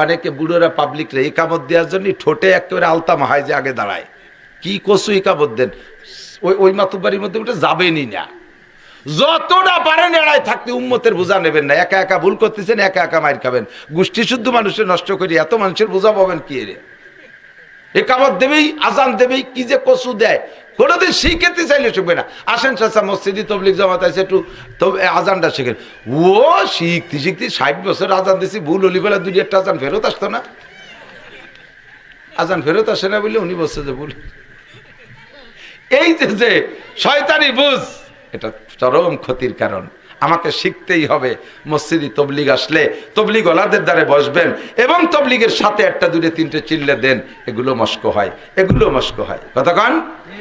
অনেকে বুড়োরা পাবলিক রে ইকামত দেওয়ার জন্য ঠোঁটে একেবারে আলতা মাহায় যে আগে দাঁড়ায়, কি কসু ইকামত দেন, ওই মাতুবাড়ির মধ্যে উঠে যাবেনই না। যতটা পারেন এড়াই থাকতে, উম্মতের বোঝা নেবেন না। একা একা ভুল করতেছেন, একা একা মাইর খাবেন। গোষ্ঠী শুদ্ধ মানুষের নষ্ট করি, এত মানুষের বোঝা পাবেন কি রে? একামত দেবেই, আজান দেবেই, কি যে কসু দেয়, কোনোদিন শিখেতে চাইলে শিখবে না। আসেন চাচা মসজিদি তবলিগ জামাত আছে, একটু আজানটা শেখেন। ও শিখতে শিখতে 60 বছর আজান দিছি, ভুল হলি বেলা 2-1টা আজান ফেরত আসতো না। আজান ফেরত আসে না বলে উনি বলছে যে ভুল। এই যে শয়তানি বুঝ, এটা চরম ক্ষতির কারণ। আমাকে শিখতেই হবে। মসজিদি তবলিগ আসলে তবলিগ ওলাদের দ্বারে বসবেন এবং তবলিগের সাথে 1টা 2টা 3টে চিল্লে দেন, এগুলো মস্ক হয়, এগুলো মস্ক হয়। কতক্ষণ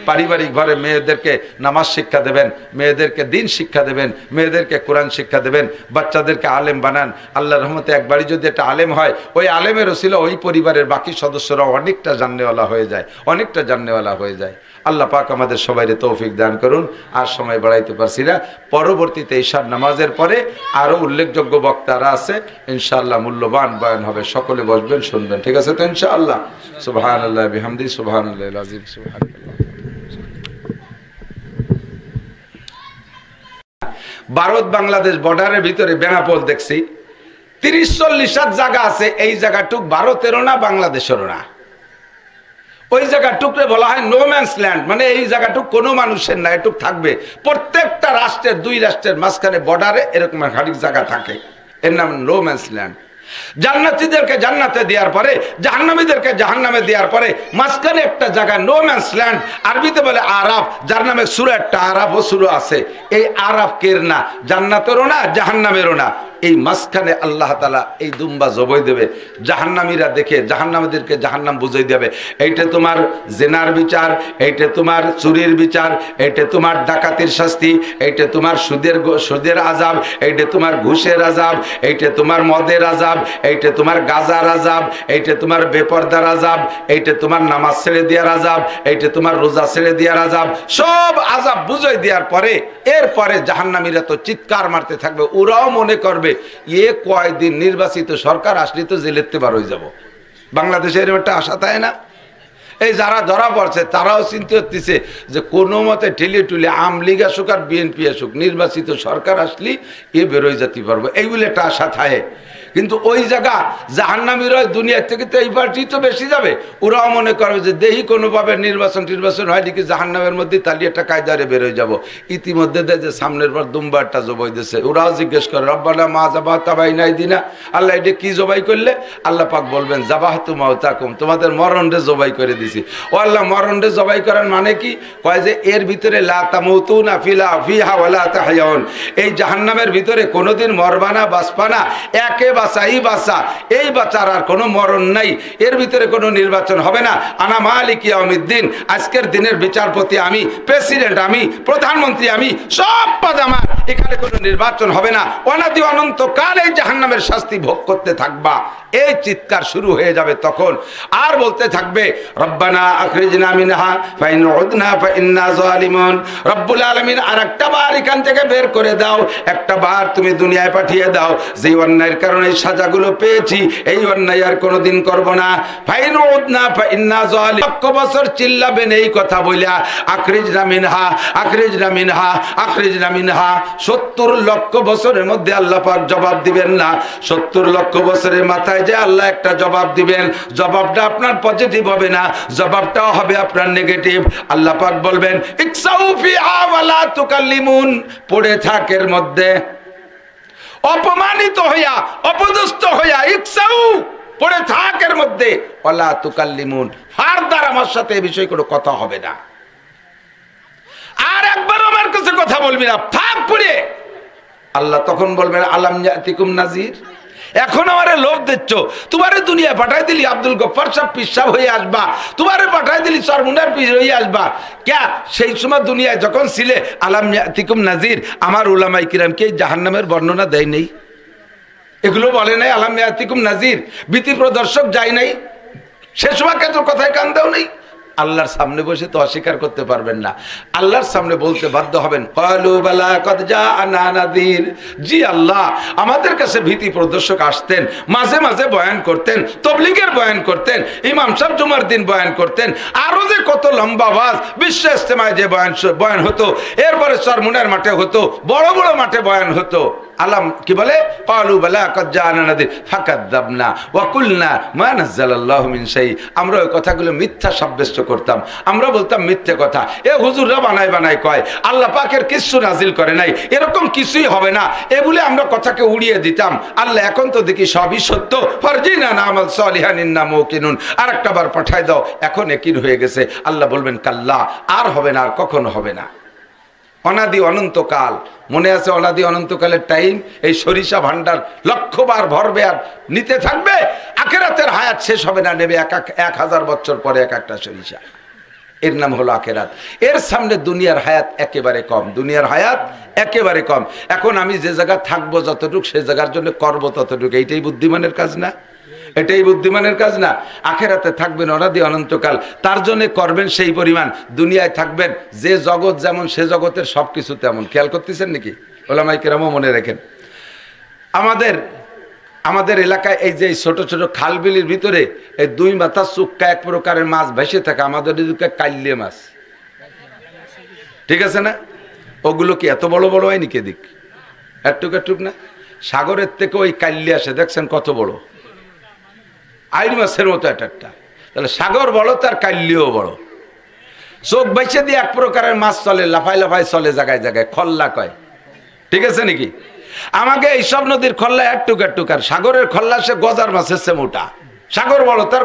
পারিবারিক ঘরে মেয়েদেরকে নামাজ শিক্ষা দেবেন, মেয়েদেরকে দিন শিক্ষা দেবেন, মেয়েদেরকে কোরআন শিক্ষা দেবেন, বাচ্চাদেরকে আলেম বানান। আল্লাহর রহমতে একবারই যদি একটা আলেম হয়, ওই আলেমের ওসিলা ওই পরিবারের বাকি সদস্যরা অনেকটা জাননেওয়ালা হয়ে যায়, অনেকটা জাননেওয়ালা হয়ে যায়। আল্লাহ পাক আমাদের সবাইকে তৌফিক দান করুন। আর সময় বাড়াইতে পারছি না। পরবর্তীতে ঈশার নামাজের পরে আরো উল্লেখযোগ্য বক্তারা আছে, ইনশাআল্লাহ মূল্যবান বয়ান হবে। সকলে বসবেন, শুনবেন, ঠিক আছে তো ইনশাআল্লাহ? সুবহানাল্লাহ বিহামদি, সুবহানাল্লাহিল আযীম, সুবহানাল্লাহ। ভারত বাংলাদেশ বর্ডারের ভিতরে বেনাপোল দেখছি 30-40 জায়গা আছে, এই জায়গাটুক ভারতেরও না বাংলাদেশেরও না, ওই জায়গাটুকরে বলা হয় নো ম্যানস ল্যান্ড, মানে এই জায়গাটুক কোনো মানুষের না, এটুক থাকবে প্রত্যেকটা রাষ্ট্রের, 2 রাষ্ট্রের মাঝখানে বর্ডারে এরকম খানিক জায়গা থাকে, এর নাম নো ম্যানস ল্যান্ড। জান্নাতীদেরকে জান্নাতে দেওয়ার পরে, জাহান্নামীদেরকে জাহান্নামে দেওয়ার পরে মাঝখানে একটা জায়গা নো ম্যানস ল্যান্ড, আরবিতে বলে আরাফ, যার নামে সূরা একটা আরাফ ও সূরা আছে। এই আরাফ কের না, জান্নাতেরও না জাহান্নামেরও না, এই মাঝখানে আল্লাহ তাআলা এই দুম্বা জবাই দেবে। জাহান্নামীরা দেখে জাহান্নামীদেরকে জাহান্নাম বুঝাই দেবে, এইটা তোমার জেনার বিচার, এইটা তোমার চুরির বিচার, এইটা তোমার ডাকাতির শাস্তি, এইটা তোমার সুদের আযাব, এইটা তোমার ঘুষের আযাব, এইটা তোমার মদের আযাব, এইটা তোমার গাজার আযাব, এইটা তোমার বেপরদার আযাব, এইটা তোমার নামাজ ছেড়ে দেওয়ার আযাব, এইটা তোমার রোজা ছেড়ে দেওয়ার আযাব, সব আযাব বুঝাই দেওয়ার পরে এরপরে জাহান্নামীরা তো চিৎকার মারতে থাকবে। ওরাও মনে করবে কয়দিন নির্বাচিত সরকার আসলে তো জেলেতে বার হয়ে যাব। বাংলাদেশে এরকম একটা আশা তাই না? এই যারা ধরা পড়ছে তারাও চিন্তা করতেছে যে কোনো মতে ঠেলে টুলে আমলিগ আসুক আর বিএনপি আসুক, নির্বাচিত সরকার আসলে বেরোয় যেতে পারবো, এইগুলো একটা আশা থাকে। কিন্তু ওই জায়গা জাহান্নামীরা দুনিয়ার থেকে তো এই পার্টি তো বেশি যাবে, ওরাও মনে করবে যে দেহি কোনোভাবে নির্বাচন হয় নাকি জাহান্নামের মধ্যে তালি একটা কায়দারে বেরোয় যাব। ইতিমধ্যে যে সামনের বার দুম্বারটা জবাই দিয়েছে, ওরাও জিজ্ঞেস করে রব্বানা মা জাবাহ তাবাই নাই দিনা, আল্লাহ এটা কি জবাই করলে? আল্লাহ পাক বলবেন জাবাহতু মাউতাকুম, তোমাদের মরণরে জবাই করে দিছি। ও আল্লাহ, মরণরে জবাই করার মানে কি? কয় যে এর ভিতরে লা তামুতুনা ফিহা ওয়ালা তাহয়াউন, এই জাহান্নামের ভিতরে কোনোদিন মরবা না, বাঁচবা না, একে বাঁচা এই বাঁচা, এই বাঁচার আর কোনো মরণ নাই, এর ভিতরে কোনো নির্বাচন হবে না। আনা মালিক ইয়াউমিদ্দিন, আজকের দিনের বিচারপতি আমি, প্রেসিডেন্ট আমি, প্রধানমন্ত্রী আমি, সব পদ আমার, এখানে কোনো নির্বাচন হবে না। অনাদি অনন্তকাল এই জাহান্নামের শাস্তি ভোগ করতে থাকবা। এই চিৎকার শুরু হয়ে যাবে তখন, আর বলতে থাকবে রব্বানা আখরিজনা মিনহা ফাইন উদনা ফাইন্না যালিমুন। রব্বুল আলামিন আর একটা বার এখান থেকে বের করে দাও, একটা বার তুমি দুনিয়ায় পাঠিয়ে দাও, যে অন্যায়ের কারণে সাজাগুলো পেয়েছি এই অন্যায় আর কোনোদিন করব না। ফাইন উদনা ফাইন্না যালিম, লক্ষ বছর চিল্লাবেন এই কথা বইলা আখরিজনা মিনহা, আখরিজনা মিনহা, আখরিজনা মিনহা। 70 লক্ষ বছরের মধ্যে আল্লাহ পাক জবাব দিবেন না। 70 লক্ষ বছরের মাথায় যে আল্লাহ একটা জবাব দিবেন, জবাবটা আপনার পজিটিভ হবে না, জবাবটাও হবে আপনার নেগেটিভ। আল্লাহ পাক বলবেন ইকসাউ ফিহা ওয়ালা তুকাল্লিমুন, পড়ে থাকের মধ্যে অপমানিত হইয়া, অপদস্থ হইয়া, ইকসাউ পড়ে থাকের মধ্যে, ওয়ালা তুকাল্লিমুন, ফারদার আমার সাথে এই বিষয়ে কোনো কথা হবে না, আর একবার আমার কাছে কথা বলবি না, থাক পড়ে। আল্লাহ তখন বলবেন আলাম ইয়াতিকুম নাজির, এখন আমারে লোভ দিচ্ছ, তোমারে দুনিয়া পাঠাই দিলি আব্দুল গফফার সাহেব পিসাব হয়ে আসবা, তোমারে পাঠাই দিলি সরমুনার পীর হয়ে আসবা। ক্যা সেই সময় দুনিয়ায় যখন ছিলে আলাম ইয়াতিকুম নাজির, আমার উলামায়ে কিরামকে জাহান্নামের বর্ণনা দেয় নেই? এগুলো বলে নাই আলাম ইয়াতিকুম নাজির? ভীতি প্রদর্শক যায় নাই? সে সময় কেন কথায় কান দাও নেই? আল্লাহর সামনে বসে তো অস্বীকার করতে পারবেন না, আল্লাহর সামনে বলতে বাধ্য হবেন ক্বালু বালা কদ জাআনা নাযীর। জি আল্লাহ, আমাদের কাছে ভীতি প্রদর্শক আসতেন, মাঝে মাঝে বয়ান করতেন, তাবলীগের বয়ান করতেন, ইমাম সাহেব জুমার দিন বয়ান করতেন, আরো যে কত লম্বা ওয়াজ, বিশ্ব ইজতেমায় যে বয়ান হতো, এরপরে চরমুনার মাঠে হতো, বড় বড় মাঠে বয়ান হতো। আলাম কি বলে ক্বালু বালা কদ জাআনা নাযীর ফাকাযযাবনা ওয়া কুলনা মা নাযালাল্লাহু মিন শাই। আমরা ওই কথাগুলো মিথ্যা সাব্যস্ত করতাম, আমরা বলতাম মিথ্যে কথা, এ হুজুররা বানায় বানায় কয়, আল্লাহ পাকের কিছু নাজিল করে নাই, এরকম কিছুই হবে না, এগুলো আমরা কথাকে উড়িয়ে দিতাম। আল্লাহ এখন তো দেখি সবই সত্য, ফারজিনা নামাল সালিহান ইন্না মুকিনুন, আর একটা বার পাঠায় দাও, এখন একিন হয়ে গেছে। আল্লাহ বলবেন কাল্লা, আর হবে না, আর কখনো হবে না। অনাদি অনন্তকাল, মনে আছে অনাদি অনন্তকালের টাইম, এই সরিষা ভান্ডার লক্ষবার ভরবে আর নিতে থাকবে, আখেরাতের হায়াত শেষ হবে না, নেবে 1000 বছর পরে এক একটা সরিষা, এর নাম হলো আখেরাত। এর সামনে দুনিয়ার হায়াত একেবারে কম, দুনিয়ার হায়াত একেবারে কম। এখন আমি যে জায়গা থাকবো যতটুক, সে জায়গার জন্য করব ততটুকু, এইটাই বুদ্ধিমানের কাজ না? এটাই বুদ্ধিমানের কাজ না? আখেরাতে থাকবেন অনাদি অনন্তকাল, তার জন্য করবেন সেই পরিমাণ। দুনিয়ায় থাকবেন, যে জগৎ যেমন সে জগতের সবকিছু তেমন। খেয়াল করতেছেন নাকি? ওলামায়ে কেরামও মনে রাখেন, আমাদের এলাকায় এই যে ছোট ছোট খালবিলির ভিতরে এই 2 মাথা চুক্কা এক প্রকারের মাছ ভেসে থাকে, আমাদের এদিকে কাইলে মাছ, ঠিক আছে না? ওগুলো কি এত বড় বড় হয় নাকি? দিক এটুক এটুক না, সাগরের থেকে ওই কাল্লি আসে, দেখছেন কত বড়, আইড় মাছের মতো একটা। তাহলে সাগর বড়, তার কাল্লিও বড়। চোখ বাইছে দিয়ে এক প্রকারের মাছ চলে, লাফাই লাফাই চলে জায়গায় জায়গায়, খল্লা কয়, ঠিক আছে নাকি? আমাকে এইসব নদীর খল্লা একটুক একটুক, আর সাগরের খল্লা সে গজার মাছের সে মোটা। সাগর বড়, তার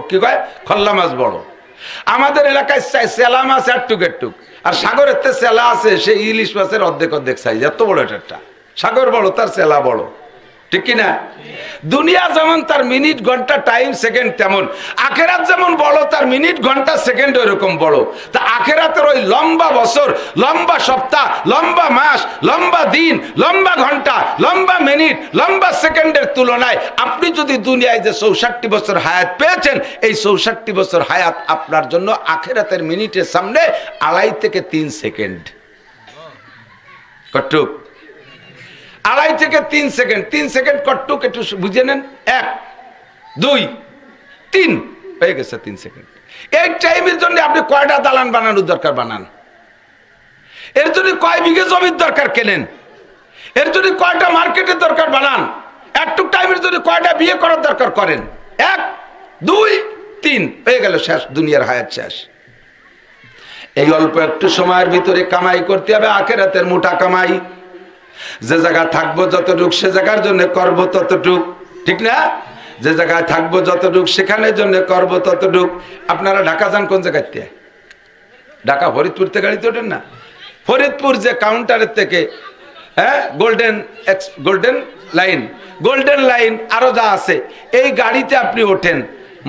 কি কয় খল্লা মাছ বড়। আমাদের এলাকায় চেলা মাছ একটুক একটুক, আর সাগরের তে চেলা আছে সে ইলিশ মাছের অর্ধেক অর্ধেক সাইজ, এত বড় একটা। সাগর বড়, তার চেলা বড়, ঠিক কিনা? দুনিয়া যেমন তার মিনিট ঘন্টা টাইম সেকেন্ড, তেমন আখেরাত যেমন বড়, তার মিনিট ঘন্টা সেকেন্ড ওইরকম বড়। তা আখেরাতের ওই লম্বা বছর, লম্বা সপ্তাহ, লম্বা মাস, লম্বা দিন, লম্বা ঘন্টা, লম্বা মিনিট, লম্বা সেকেন্ডের তুলনায় আপনি যদি দুনিয়ায় যে 64 বছর হায়াত পেয়েছেন, এই 64 বছর হায়াত আপনার জন্য আখেরাতের মিনিটের সামনে 2.5 থেকে 3 সেকেন্ড। কটুক 2.5 থেকে 3 সেকেন্ড। 3 সেকেন্ড কটুক একটু বুঝে নেন। 1 2 3 হয়ে গেছে 3 সেকেন্ড। এই টাইমের জন্য আপনি কয়টা দালান বানানোর দরকার বানান, এর জন্য কয় বিঘে জমির দরকার কেনেন, এর জন্য কয়টা মার্কেটের দরকার বানান, একটু টাইমের জন্য কয়টা বিয়ে করার দরকার করেন। 1 2 3 হয়ে গেল, শেষ, দুনিয়ার হায়াত শেষ। এই অল্প একটু সময়ের ভিতরে কামাই করতে হবে, আখেরাতের মোটা কামাই। যে জায়গায় থাকবো যতটুক সে জায়গার জন্য করব ততটুক, ঠিক না? যে জায়গায় থাকবো যতটুক সেখানের জন্য করব ততটুক। আপনারা ঢাকা যান কোন জায়গায়? ঢাকা ফরিদপুর থেকে গাড়িতে ওঠেন না? ফরিদপুর যে কাউন্টারের থেকে গোল্ডেন লাইন আরো যা আছে, এই গাড়িতে আপনি ওঠেন,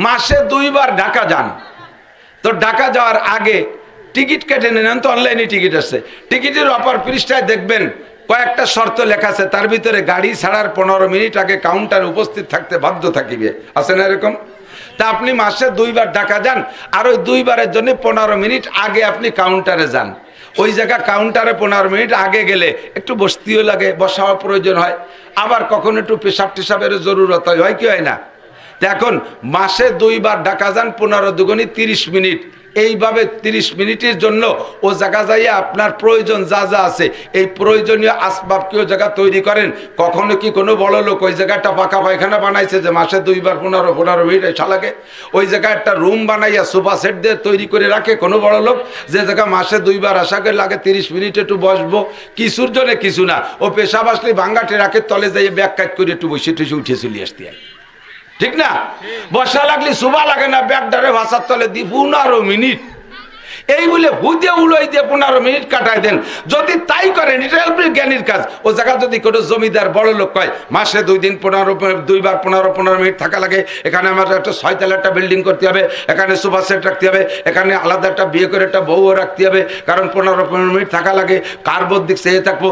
মাসে 2 বার ঢাকা যান। তো ঢাকা যাওয়ার আগে টিকিট কেটে নেন, তো অনলাইনে টিকিট আছে। টিকিটের অপর পৃষ্ঠায় দেখবেন কয়েকটা শর্ত লেখা আছে, তার ভিতরে গাড়ি ছাড়ার 15 মিনিট আগে কাউন্টারে উপস্থিত থাকতে বাধ্য থাকিবে, আছে না এরকম? তা আপনি মাসে 2 বার ঢাকা যান, আর ওই 2 বারের জন্য 15 মিনিট আগে আপনি কাউন্টারে যান। ওই জায়গা কাউন্টারে 15 মিনিট আগে গেলে একটু বসতেও লাগে, বসাও প্রয়োজন হয়, আবার কখন একটু পেশাব টেশাবের জরুরত হয়, কি হয় না? এখন মাসে 2 বার ঢাকা যান, 15 দুগুণী 30 মিনিট। এইভাবে 30 মিনিটের জন্য ও জায়গা যাইয়া আপনার প্রয়োজন যা যা আছে, এই প্রয়োজনীয় আসবাব কি ও জায়গা তৈরি করেন। কখনো কি কোনো বড় লোক ওই জায়গাটা পাকা পায়খানা বানাইছে যে মাসে 2 বার 15 মিনিট এসা লাগে? ওই জায়গায় একটা রুম বানাইয়া সোফা সেট দিয়ে তৈরি করে রাখে কোনো বড় লোক, যে জায়গা মাসে 2 বার আসা করে লাগে 30 মিনিট একটু বসবো, কিছুর জন্য কিছু না, ও পেশাব আসলে ভাঙ্গাটে রাখে, তলে যাইয়ে ব্যাগ কাজ করে একটু বসে টুসে উঠে চলে আসতে হয়, ঠিক না? বসা লাগলে শোভা লাগে না, ব্যাগটারে ভাষার তলে দি 15 মিনিট। এই বলে হুদে উড়াই দিয়ে 15 মিনিট কাটাই দেন। যদি তাই করেন, এটা আপনার জ্ঞানীর কাজ। ও জায়গা যদি কোনো জমিদার বড় লোক কয় মাসে 2 দিন 2 বার 15 মিনিট থাকা লাগে, এখানে আমার একটা 6 তলা একটা বিল্ডিং করতে হবে, এখানে সোফা সেট রাখতে হবে, এখানে আলাদা একটা বিয়ে করে একটা বউও রাখতে হবে, কারণ 15 মিনিট থাকা লাগে, কার বোধ দিক চেয়ে থাকবো,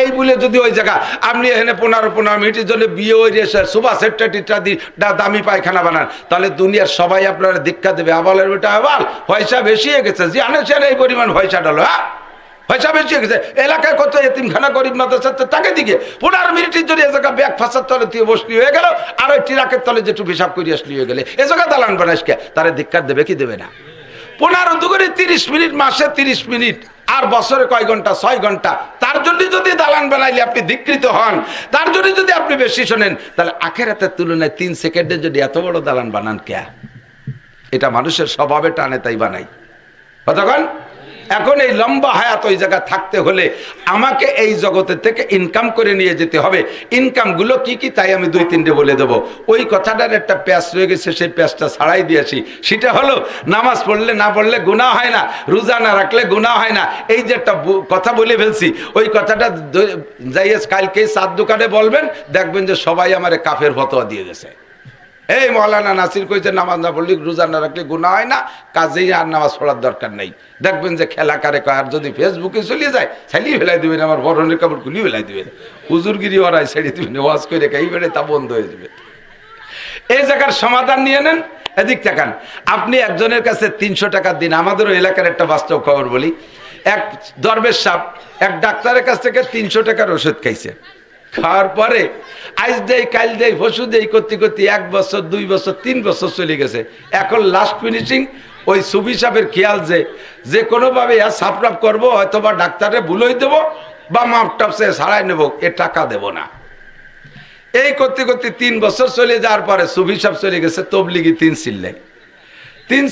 এই বলে যদি ওই জায়গা আপনি এখানে 15 মিনিটের জন্য বিয়ে ওই সোফা সেটটা ইত্যাদি দামি পায়খানা বানান, তাহলে দুনিয়ার সবাই আপনারা দীক্ষা দেবে, আবালের বেটা আবাল, পয়সা বেশি হয়ে গেছে, জানেন এই পরিমাণ পয়সা ডালো, হ্যাঁ পয়সা বেশি হয়ে গেছে। এলাকায় কত এতিমখানা গরিব মাদ্রাসা, তাকে দিকে 15 মিনিটের জন্য এ জায়গা ব্যাগ ফাঁসার তলে তুই বসলি হয়ে গেল, আর ওই ট্রাকের তলে যেটু পেশাব করে আসলি হয়ে গেলে, এ জায়গা দালান বানাইসকে, তারা দীক্ষা দেবে কি দেবে না? 15 দুগুণে 30 মিনিট, মাসে 30 মিনিট, আর বছরে কয় ঘন্টা? 6 ঘন্টা। তার জন্য যদি দালান বানাইলে আপনি ধিকৃত হন, তার জন্য যদি আপনি বেশি শোনেন, তাহলে আখেরাতের তুলনায় 3 সেকেন্ডে যদি এত বড় দালান বানান কে? এটা মানুষের স্বভাবে টানে, তাই বানাই। কতক্ষণ? এখন এই লম্বা হায়াত ওই জায়গায় থাকতে হলে আমাকে এই জগতের থেকে ইনকাম করে নিয়ে যেতে হবে। ইনকামগুলো কি কি তাই আমি 2-3টে বলে দেবো। ওই কথাটার একটা প্যাচ রয়ে গেছে, সেই প্যাচটা ছাড়াই দিয়েছি। সেটা হলো নামাজ পড়লে না পড়লে গুনাহ হয় না, রোজা না রাখলে গুনাহ হয় না। এই যে একটা কথা বলে ফেলছি, ওই কথাটা যাইয়ে কালকে চাঁদ দোকানে বলবেন, দেখবেন যে সবাই আমার কাফের ফতোয়া দিয়ে গেছে। এই মৌলানা নাসির কইছে নামাজ না পড়লে রোজা না রাখলে গুনাহ হয় না, কাজেই আর নামাজ পড়ার দরকার নেই। দেখবেন যে খেলা কারে কয়, আর যদি ফেসবুকে চলে যায় ছালিয়ে ফেলাই দিবেন, আমার বরণের কাপড় খুলিয়ে ফেলাই দিবেন, হুজুরগিরি ওরাই ছেড়ে দিবেন, ওয়াজ করে এই বেড়ে তা বন্ধ হয়ে যাবে। এই জায়গার সমাধান নিয়ে নেন। এদিক তাকান, আপনি একজনের কাছে 300 টাকা দিন। আমাদেরও এলাকার একটা বাস্তব খবর বলি। এক দরবেশ সাহেব এক ডাক্তারের কাছ থেকে 300 টাকার ওষুধ খাইছে। খাওয়ার পরে আজ দেই কাল দেই পশু দেই করতে করতে 1 বছর 2 বছর 3 বছর চলে গেছে। এখন লাস্ট ফিনিশিং ওই সুফি সাহেবের খেয়াল যে কোনোভাবে সাপরাপ করবো, হয়তো বা ডাক্তারে ভুলই দেবো, বা মাপ টাপ সে ছাড়াই নেব, এ টাকা দেব না। এই করতে করতে 3 বছর চলে যাওয়ার পরে সুফি সাহেব চলে গেছে তবলিগি 3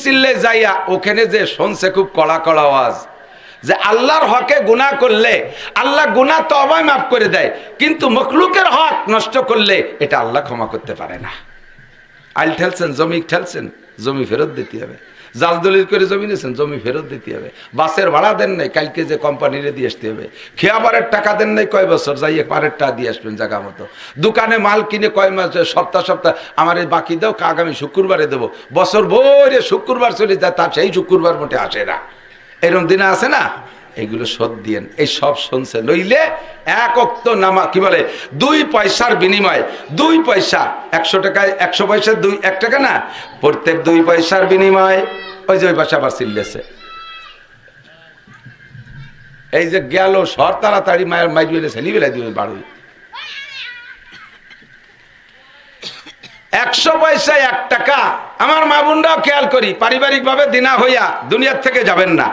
চিল্লে যাইয়া ওখানে যে শুনছে খুব কড়া কড়া আওয়াজ যে আল্লাহর হকে গুনাহ করলে আল্লাহ গুনাহ তওবায় মাফ করে দেয়, কিন্তু মখলুকের হক নষ্ট করলে এটা আল্লাহ ক্ষমা করতে পারে না। আইল ঠেলছেন, জমি ঠেলছেন, জমি ফেরত দিতে হবে। জাল দলিল করে জমি নিয়েছেন, জমি ফেরত দিতে হবে। বাসের ভাড়া দেন নাই, কালকে যে কোম্পানিরে দিয়ে আসতে হবে। খেয়াবারের টাকা দেন নাই, কয় বছর যাইয়ে পারের টাকা দিয়ে আসবেন জায়গা মতো। দোকানে মাল কিনে কয় মাস সপ্তাহ আমার এই বাকি দাও, আগামী শুক্রবারে দেবো। বছর ভরে শুক্রবার চলে যায়, তার সেই শুক্রবার মোটে আসে না। এরকম দিনে আছে না, এগুলো শোধ দিয়েন। এই সব শুনছে, নইলে এক ওয়াক্ত নামাজ কি বলে 2 পয়সার বিনিময়ে 2 পয়সা, 100 টাকায় 100 পয়সা 1 টাকা না, প্রত্যেক 2 পয়সার বিনিময়ে ওই যে ওই পয়সা আবার চিল্লেছে। এই যে গেল সর তাড়াতাড়ি মায়ের মাইর বেলে ছেলি বেলা দিবে বাড়ি 100 পয়সায় 1 টাকা। আমার মা বোনরাও খেয়াল করি, পারিবারিক ভাবে দিনা হইয়া দুনিয়ার থেকে যাবেন না।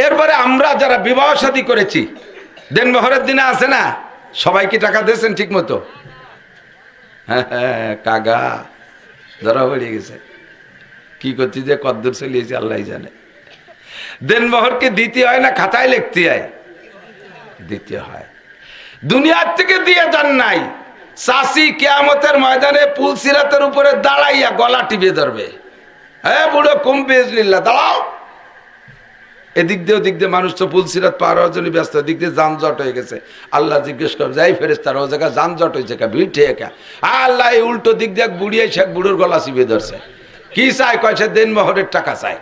এরপরে আমরা যারা বিবাহ শাদী করেছি, দেনমোহরের দিনে আছে না, সবাইকে টাকা দিয়েছেন ঠিক মতো? হ্যাঁ কাগা ধরা পড়ে গেছে। কি করছি যে কদ্দূর চলিয়েছি আল্লাহ জানে। দেনমোহরকে দিতে হয় না খাতায় লিখতে হয়? দিতে হয়। দুনিয়ার থেকে দিয়ে যান নাই, চাষি কিয়ামতের ময়দানে পুলসিরাতের উপরে দাঁড়াইয়া গলা টিপে ধরবে, হ্যাঁ বুড়ো কুম বিজলিল্লাহ দাঁড়াও। এদিক দিয়ে ওদিক দিয়ে মানুষ তো পুলসিরাত পার হওয়ার জন্য ব্যস্ত, এদিক দিয়ে যানজট হয়ে গেছে। আল্লাহ জিজ্ঞেস করবে, যাই ফেরেশতারা ও জায়গায় যানজট হয়েছে কা, ভিড় ঠেয়ে কা? আল্লাহ এই উল্টো দিক দিয়ে বুড়িয়ে শেখ বুড়োর গলা চিপে ধরছে। কি চায়? কয়েছে দেনমোহরের টাকা চায়,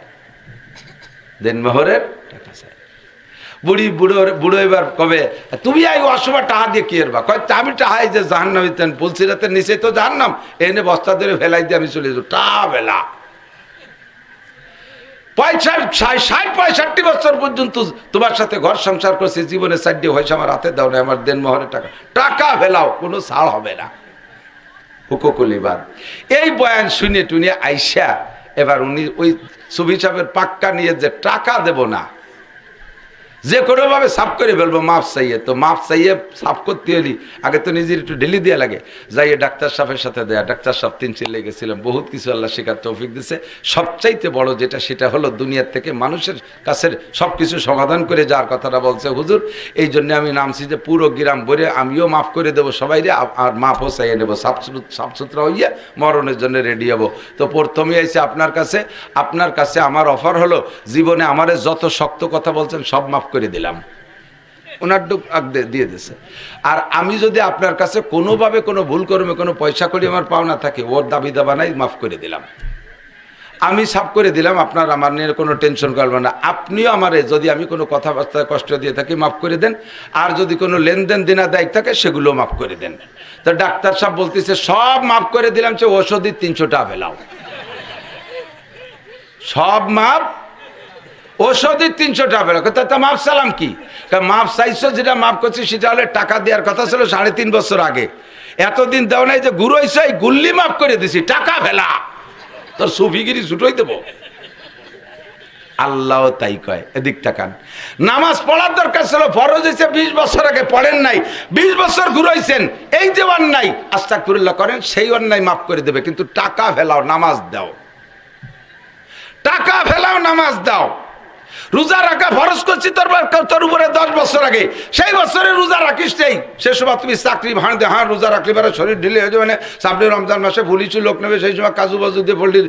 দেনমোহরের টাকা চায়। বুড়ো এবার কবে তুমি এই অসময় টাকা দিয়ে কি এরবা? কয় আমি টাহাই যে জাহান্নাম দিতেন, পুলসিরাতের নিচে তো জাহান্নাম, এনে বস্তা ধরে ফেলাই দিয়ে আমি চলে যাবো। টা বেলা 60-65 বছর পর্যন্ত তোমার সাথে ঘর সংসার করছে, জীবনে 4 পয়সা আমার হাতে দাও না, আমার দেনমোহরের টাকা টাকা ফেলাও, কোনো ছাড় হবে না। হুকুকুলিবাদ এই বয়ান শুনে টুনে আইসা এবার উনি ওই সুফি সাহেবের পাক্কা নিয়ে যে টাকা দেব না, যে কোনো ভাবে সাফ করে ফেলবো, মাফ চাইয়ে। তো মাফ চাইয়ে সাফ করতে হলি আগে তো নিজের একটু ঢেলি দেওয়া লাগে। যাইয়ে ডাক্তার সাহেবের সাথে দেয়া, ডাক্তার সাহেব 3 চিল্লে গেছিলাম, বহুত কিছু আল্লাহ শেখার তৌফিক দিছে। সবচাইতে বড় যেটা সেটা হলো দুনিয়ার থেকে মানুষের কাছে সব কিছু সমাধান করে যাওয়ার কথাটা বলছে হুজুর। এই জন্য আমি নামছি যে পুরো গ্রাম ভরে আমিও মাফ করে দেবো সবাইরে, আর মাফও চাইয়ে নেবো, সাফসুতরা হইয়া মরণের জন্য রেডি হবো। তো প্রথমে এসে আপনার কাছে আমার অফার হলো, জীবনে আমারে যত শক্ত কথা বলছেন সব মাফ করে দিলাম। ওনার ডুক দিয়ে দিছে। আর আমি যদি আপনার কাছে কোনোভাবে কোনো ভুল করবে, কোনো পয়সা করি আমার পাওনা থাকে, ওর দাবি দাবা নাই, মাফ করে দিলাম। আমি সাফ করে দিলাম, আপনার আমার নিয়ে কোনো টেনশন করবেন না। আপনিও আমারে যদি আমি কোনো কথাবার্তায় কষ্ট দিয়ে থাকি মাফ করে দেন, আর যদি কোনো লেনদেন দেনা দায়িত্ব থাকে সেগুলো মাফ করে দেন। তো ডাক্তার সাহেব বলতেছে সব মাফ করে দিলাম, সে ওষুধই 300 টাকা ফেলাও, সব মাফ, ওষুধই 300 টাকা ফেলাও। তা মাফ সালাম কি? মাফ চাইছো, যেটা মাফ করছি সেটা হলে টাকা দেওয়ার কথা ছিল 3.5 বছর আগে, এতদিন দেও নাই যে গুরু হইছে, এই গুল্লি মাফ করে দিছি, টাকা ফেলা, তোর সুফিগিরি ছুটোই দেবো। আল্লাহ তাই কয়। এদিক তাকান, নামাজ পড়ার দরকার ছিল, ফরজ হয়েছে 20 বছর আগে, পড়েন নাই, 20 বছর ঘুরাইছেন, এই যে অন্যায় আস্তাগফিরুল্লাহ করেন, সেই অন্যায় মাফ করে দেবে। কিন্তু টাকা ফেলাও, নামাজ দাও, টাকা ফেলাও, নামাজ দাও। রোজা রাখা ফরজ করছি তোর উপরে 10 বছর আগে, সেই বছরে রোজা রাখিস নেই, সে সময় তুমি চাকরি ভাঙ দে, হ্যাঁ রোজা রাখলে পরে শরীর ঢিলে হয়ে যাবে না, সামনে রমজান মাসে ভুলিছু লোক নেবে, সেই সময় কাজু বাজু দিয়ে ভুলি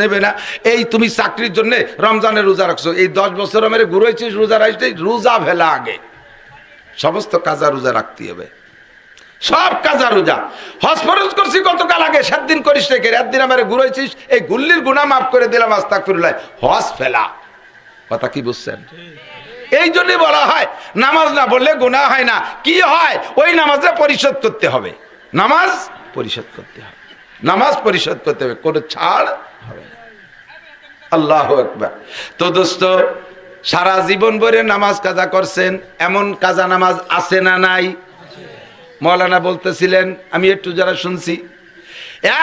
নেবে না, এই তুমি চাকরির জন্য রমজানে রোজা রাখছো, এই 10 বছর মেরে ঘুরেছিস, রোজা রাখিস নেই, রোজা ফেলা আগে, সমস্ত কাজা রোজা রাখতে হবে, সব কাজা রোজা। হজ ফরজ করছি গতকাল আগে, 7 দিন করিস রেখে, 1 দিন আমার ঘুরেছিস, এই গুল্লির গুনাহ মাফ করে দিলাম, আস্তাগফিরুল্লাহ, হজ ফেলা। কথা কি বুঝছেন? এই জন্যই বলা হয় নামাজ না বললে গুনাহ হয় না। কি হয়? ওই নামাজে পরিশোধ করতে হবে, নামাজ পরিশোধ করতে হবে, নামাজ পরিশোধ করতে হবে, কোনো ছাড় হবে না। আল্লাহু আকবার। তো দোস্ত, সারা জীবন ভরে নামাজ কাজা করছেন, এমন কাজা নামাজ আছে না নাই? মৌলানা বলতেছিলেন, আমি একটু যারা শুনছি,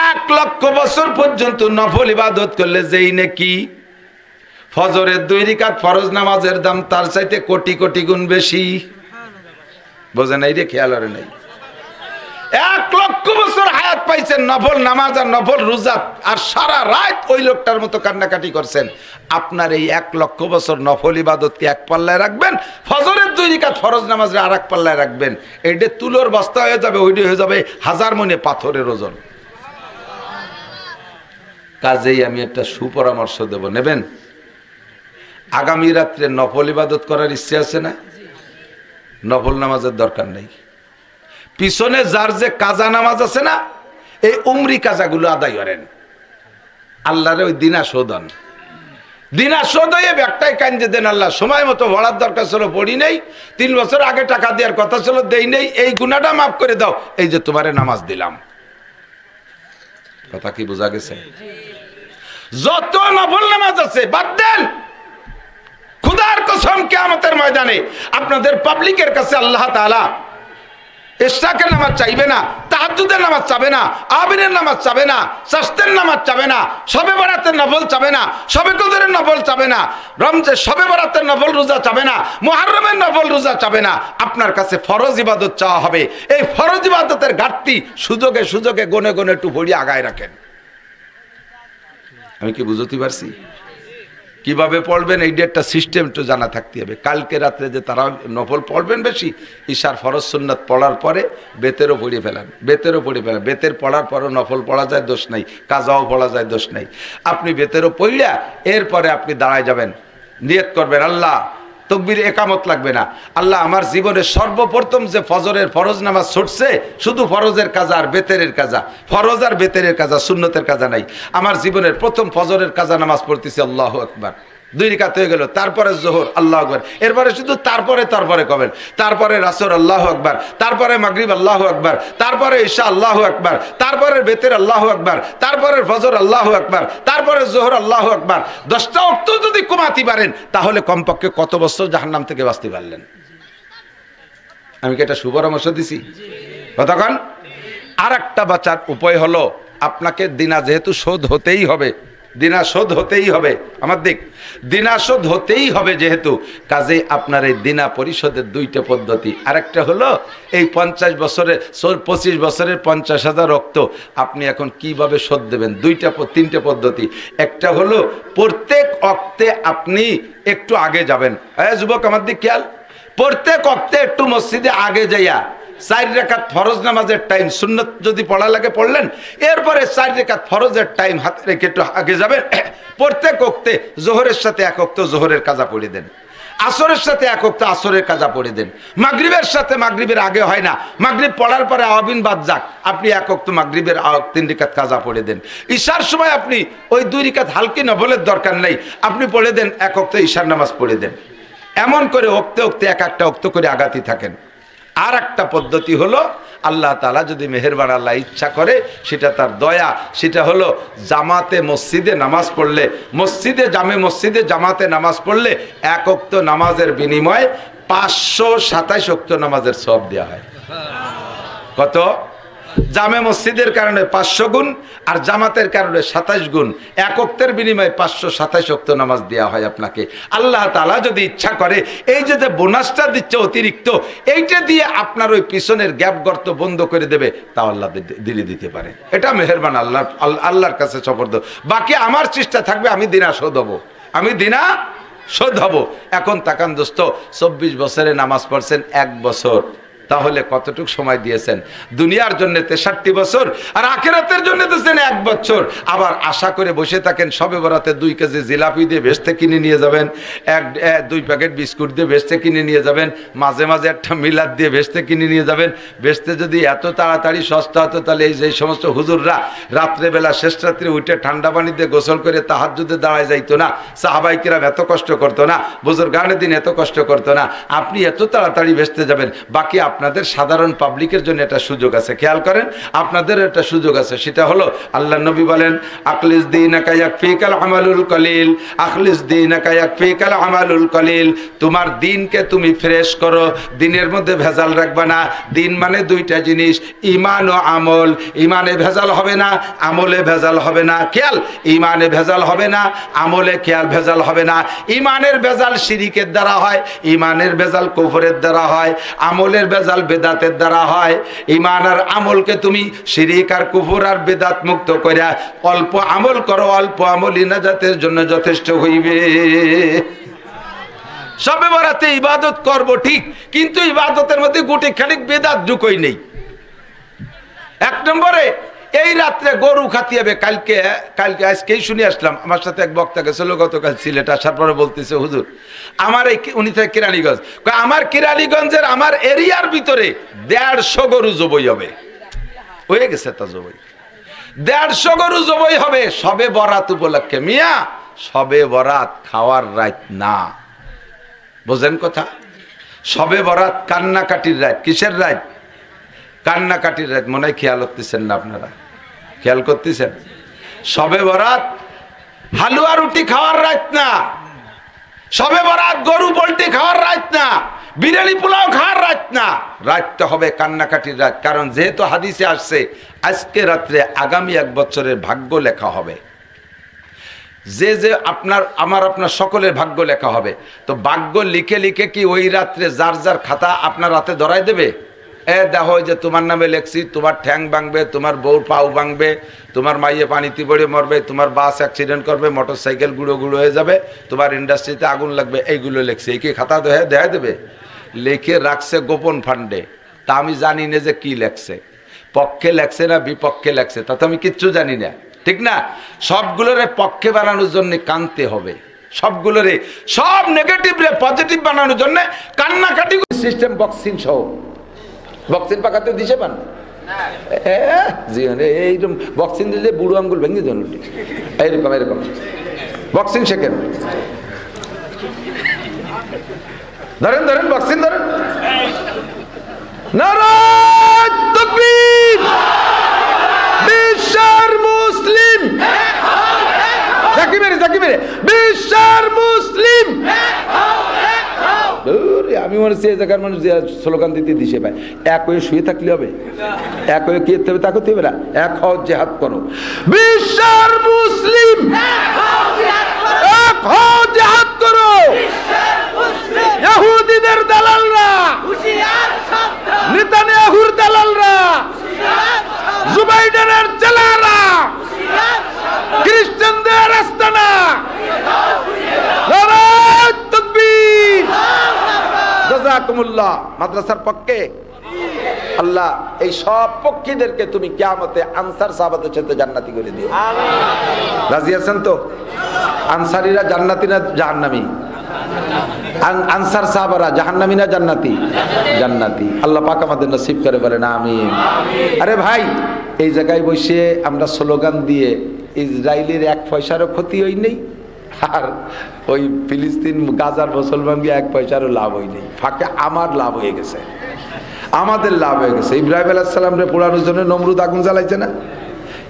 1 লক্ষ বছর পর্যন্ত নফল ইবাদত করলে যেই নাকি ফজরের 2 রাকাত ফরজ নামাজের দাম তার চাইতে কোটি কোটি গুণ বেশি। বোঝে নাই রে, খেয়াল করে নাই। 1 লক্ষ বছর হায়াত পাইছেন, নফল নামাজ আর নফল রোজা আর সারা রাত ওই লোকটার মতো কান্নাকাটি করছেন। আপনার এই 1 লক্ষ বছর নফল ইবাদতকে এক পাল্লায় রাখবেন, ফজরের 2 রাকাত ফরজ নামাজ আর এক পাল্লায় রাখবেন, এইটা তুলোর বস্তা হয়ে যাবে, ওইটা হয়ে যাবে 1000 মণে পাথরের ওজন। কাজেই আমি একটা সুপরামর্শ দেব, নেবেন? আগামী রাত্রে নফল ইবাদত করার ইচ্ছে আছে না? নফল নামাজের দরকার নেই। পিছনে যার যে কাজা নামাজ আছে না, এই উমরি কাজাগুলো আদায় করেন, আল্লাহরে ওই দিনা শোধন। দিনা শোধ হয়ে ব্যাগটাই কান্দে দেন, আল্লাহ সময় মতো ভরার দরকার ছিল পড়ি নেই, 3 বছর আগে টাকা দেওয়ার কথা ছিল দেই নেই, এই গুনাহটা মাফ করে দাও, এই যে তোমারে নামাজ দিলাম। কথা কি বোঝা গেছে? যত নফল নামাজ আছে বাদ দেন। খুদার কসম কিয়ামতের ময়দানে আপনাদের পাবলিকের কাছে আল্লাহ তাআলা ইশরাকের নামাজ চাইবে না, তাহাজ্জুদের নামাজ চাবে না, আবিরের নামাজ চাবে না, শাস্তের নামাজ চাবে না, শবে বরাতের নফল চাবে না, শবে কদরের নফল চাবে না, রমজান শবে বরাতের নফল রোজা চাবে না, মুহররমের নফল রোজা চাবে না। আপনার কাছে ফরজ ইবাদত চাওয়া হবে। এই ফরজ ইবাদতের ঘাটতি সুযোগে সুযোগে গনে গনে একটু ভরি আগায় রাখেন। আমি কি বুঝতে পারছি? কিভাবে পড়বেন এই একটা সিস্টেম একটু জানা থাকতে হবে। কালকে রাত্রে যে তারা নফল পড়বেন বেশি, ঈশার ফরজ সুন্নাত পড়ার পরে বেতেরও পড়ে ফেলেন, বেতেরও পড়ে ফেলেন। বেতের পড়ার পরও নফল পড়া যায়, দোষ নাই, কাজাও পড়া যায়, দোষ নাই। আপনি বেতেরও পড়িয়া এরপরে আপনি দাঁড়ায় যাবেন, নিয়ত করবেন আল্লাহ, তকবীর একামত লাগবে না, আল্লাহ আমার জীবনে সর্বপ্রথম যে ফজরের ফরজ নামাজ ছুটছে, শুধু ফরজের কাজা আর বেতেরের কাজা, ফরজ আর বেতেরের কাজা, সুন্নতের কাজা নাই, আমার জীবনের প্রথম ফজরের কাজা নামাজ পড়তেছি, আল্লাহু আকবার। 2 রাকাত হয়ে গেল, তারপরে জোহর, আল্লাহু আকবার, এরপরে শুধু তারপরে কবেন, তারপরে আসর, আল্লাহু আকবার, তারপরে মাগরিব, আল্লাহু আকবার, তারপরে ঈশা, আল্লাহু আকবার, তারপরে বেতের, আল্লাহু আকবার, তারপরে ফজর, আল্লাহু আকবার, তারপরে জোহর, আল্লাহু আকবার। 10টা ওয়াক্ত যদি কমাতে পারেন তাহলে কমপক্ষে কত বছর জাহান্নাম থেকে বাঁচতে পারলেন? আমি কি এটা সুপরামর্শ দিছি? কতক্ষণ? আর একটা বাঁচার উপায় হলো, আপনাকে দিনা যেহেতু শোধ হতেই হবে, দিনা শোধ হতেই হবে, আমার দিক দিনা শোধ হতেই হবে যেহেতু, কাজেই আপনার এই দিনা পরিশোধের 2টা পদ্ধতি। আরেকটা হলো এই 50 বছরের 25 বছরের 50,000 রক্ত আপনি এখন কিভাবে শোধ দেবেন? 3টা পদ্ধতি। একটা হলো প্রত্যেক অক্তে আপনি একটু আগে যাবেন। যুবক আমার দিক খেয়াল, প্রত্যেক অক্তে একটু মসজিদে আগে যাইয়া 4 রাকাত ফরজ নামাজের টাইম, সুন্নত যদি পড়া লাগে পড়লেন, এরপরে 4 রাকাত ফরজের টাইম হাতে রেখে একটু আগে যাবেন। প্রত্যেক ওক্তে জোহরের সাথে 1 ওক্ত জোহরের কাজা পড়ে দেন, আসরের সাথে 1 ওক্ত আসরের কাজা পড়ে দেন, মাগরিবের সাথে, মাগরিবের আগে হয় না, মাগরিব পড়ার পরে আওয়াবিন বাদ যাক, আপনি 1 ওক্ত মাগরিবের 3 রাকাত কাজা পড়ে দেন। ঈশার সময় আপনি ওই 2 রাকাত হালকি নফলের দরকার নেই, আপনি পড়ে দেন 1 ওক্ত ঈশার নামাজ পড়ে দেন। এমন করে ওক্তে ওক্তে একটা ওক্ত করে আগাতে থাকেন। আর একটা পদ্ধতি হলো, আল্লাহ তাআলা যদি মেহেরবান, আল্লাহ ইচ্ছা করে, সেটা তার দয়া, সেটা হলো জামাতে মসজিদে নামাজ পড়লে, জামে মসজিদে জামাতে নামাজ পড়লে 1 ওয়াক্ত নামাজের বিনিময়ে 527 ওয়াক্ত নামাজের সওয়াব দেওয়া হয়। কত? জামে মসজিদের কারণে 500 গুণ আর জামাতের কারণে 27 গুণ, 1 ওয়াক্তের বিনিময়ে 527 ওয়াক্ত নামাজ দেওয়া হয় আপনাকে। আল্লাহ তাআলা যদি ইচ্ছা করে এই যে বোনাসটা দিচ্ছে অতিরিক্ত, এইটা দিয়ে আপনার ওই পিছনের গ্যাপ গর্ত বন্ধ করে দেবে, তা আল্লাহ দিতে পারে। এটা মেহেরবান আল্লাহর কাছে সপর্দ। বাকি আমার চেষ্টা থাকবে, আমি দিনা শোধ হব, আমি দিনা শোধ হব। এখন তাকান দোস্ত, 24 বছরে নামাজ পড়ছেন 1 বছর, তাহলে কতটুকু সময় দিয়েছেন? দুনিয়ার জন্য 63 বছর আর আখিরাতের জন্য দিয়েছেন 1 বছর। আবার আশা করে বসে থাকেন শবে বরাতে 2 কেজি জিলাপি দিয়ে বেচতে কিনে নিয়ে যাবেন, 2 প্যাকেট বিস্কুট দিয়ে বেচতে কিনে নিয়ে যাবেন, মাঝে মাঝে একটা মিলাদ দিয়ে বেচতে কিনে নিয়ে যাবেন। বেচতে যদি এত তাড়াতাড়ি সস্তা হতো, তাহলে এই যে সমস্ত হুজুররা রাত্রেবেলা শেষ রাত্রে উঠে ঠান্ডা পানি দিয়ে গোসল করে তাহাজ্জুদে দাঁড়ায় যাইতো না, সাহাবায়ে কিরাম এত কষ্ট করতো না, বুজুর্গানের দিন এত কষ্ট করতো না। আপনি এত তাড়াতাড়ি বেচতে যাবেন, বাকি আপনাদের সাধারণ পাবলিকের জন্য একটা সুযোগ আছে, খেয়াল করেন, আপনাদের একটা সুযোগ আছে, সেটা হলো আল্লাহ নবী বলেন আখলিস দীনাকা ইয়াকফিকাল আমালুল কলিল, আখলিস দীনাকা ইয়াকফিকাল আমালুল কলিল। তোমার দিনকে তুমি ফ্রেশ করো, দিনের মধ্যে ভেজাল রাখবে না। দিন মানে দুইটা জিনিস, ঈমান ও আমল। ঈমানে ভেজাল হবে না, আমলে ভেজাল হবে না। খেয়াল, ঈমানে ভেজাল হবে না, আমলে খেয়াল ভেজাল হবে না। ঈমানের ভেজাল শিরিকের দ্বারা হয়, ঈমানের ভেজাল কুফরের দ্বারা হয়, আমলের ভেজাল বেদাতের দ্বারা হয়। ঈমান আর আমলকে তুমি শিরিক আর কুফর আর বেদাত মুক্ত করিয়া অল্প আমল করো, অল্প আমলই নাজাতের জন্য যথেষ্ট হইবে। সবে বরাতে ইবাদত করব ঠিক, কিন্তু ইবাদতের মধ্যে গুটি খানিক বেদাত ঢুকই নেই। এক নম্বরে এই রাত্রে গরু খাতি হবে। কালকে আজকেই শুনে আসলাম, আমার সাথে এক বক্তা গেছিল গতকাল সিলেট, আসার পরে বলতেছে হুজুর আমার এই, উনি থেকে কেরানীগঞ্জ, আমার কেরানীগঞ্জের আমার এরিয়ার ভিতরে 150 গরু জবই হবে, হয়ে গেছে তা জবই, 150 গরু জবই হবে সবে বরাত উপলক্ষে। মিয়া সবে বরাত খাওয়ার রাত না, বোঝেন কথা? সবে বরাত কান্নাকাটির রাত। কিসের রাত? কান্নাকাটির রাত। মনে হয় খেয়াল করতেছেন না আপনারা? খেয়াল করতেছেন? সবে বরাত হালুয়া রুটি খাওয়ার রাত না, সবে বরাত গরু পোল্ট্রি খাওয়ার রাত না, বিরিয়ানি পোলাও খাওয়ার রাত না। রাতটা হবে কান্নাকাটির রাত। কারণ যেহেতু হাদিসে আসছে আজকে রাত্রে আগামী 1 বছরের ভাগ্য লেখা হবে, যে যে আপনার আমার আপনার সকলের ভাগ্য লেখা হবে। তো ভাগ্য লিখে লিখে কি ওই রাত্রে যার যার খাতা আপনার হাতে ধরাই দেবে? দেখো যে তোমার নামে লেখছি, তোমার ঠ্যাং ভাঙবে, তোমার বউর পাও ভাঙবে, তোমার মাইয়ে পানিতে পড়ে মরবে, তোমার বাস অ্যাক্সিডেন্ট করবে, মোটর সাইকেল গুঁড়ো গুঁড়ো হয়ে যাবে, তোমার ইন্ডাস্ট্রিতে আগুন লাগবে, এইগুলো লেখছে। এই কি খাতা দেখা দেবে? লিখে রাখছে গোপন ফান্ডে। তা আমি জানি না যে কি লেখছে, পক্ষে লেখছে না বিপক্ষে লেখছে, তা তো আমি কিচ্ছু জানি না, ঠিক না? সবগুলোরে পক্ষে বানানোর জন্য কানতে হবে, সবগুলোরে, সব নেগেটিভ রে পজিটিভ বানানোর জন্য কান্নাকাটি সিস্টেম। বক্সিং সহ বক্সিং পাকাতে দিছে পান এইরকম বক্সিং দিলে বুড়ো আঙ্গুল ভেঙে যান, এইরকম এরকম বক্সিং শেখেন। ধরেন ধরেন বক্সিং ধরেন। নারায়ে তাকবীর, বিশ্বের মুসলিম, জাকির মেরে বিশ্বের মুসলিম। আমি মনে হচ্ছে এই জায়গার মানুষ যে স্লোগান দিতে দিশে পায়। এক হয়ে শুয়ে থাকলে হবে? এক হয়ে কি হবে? তা করতে হবে না। এক হও, জিহাদ করো। বিশ্বের মুসলিম এক হও, জিহাদ করো। ইহুদিদের দালালরা, নেতানিয়াহুর দালালরা, জুবাইডের চেলারা, খ্রিস্টানদের আস্তানা, নারায়ে তাকবীর, জাযাকুমুল্লাহ। মাদ্রাসার পক্ষে আল্লাহ এই সব পক্ষীদেরকে তুমি কিয়ামতে আনসার সাহাবাদের সাথে জান্নাতি করে দিও। রাজি আছেন তো? আনসারীরা জান্নাতি না জাহান্নামী? আনসার সাহাবারা জাহান্নামী না জান্নাতি? জান্নাতি। আল্লাহ পাক আমাদের নসিব করে বলেন আমিন। আরে ভাই, এই জায়গায় বসে আমরা স্লোগান দিয়ে ইসরায়েলের 1 পয়সারও ক্ষতি হই নেই, আর ওই ফিলিস্তিন গাজার মুসলমানকে 1 পয়সারও লাভ হই নেই। ফাঁকে আমার লাভ হয়ে গেছে, আমাদের লাভ হয়ে গেছে। ইব্রাহিম আলাইহিস সালামরে পোড়ানোর জন্য নমরুদ আগুন জ্বালাইছে না?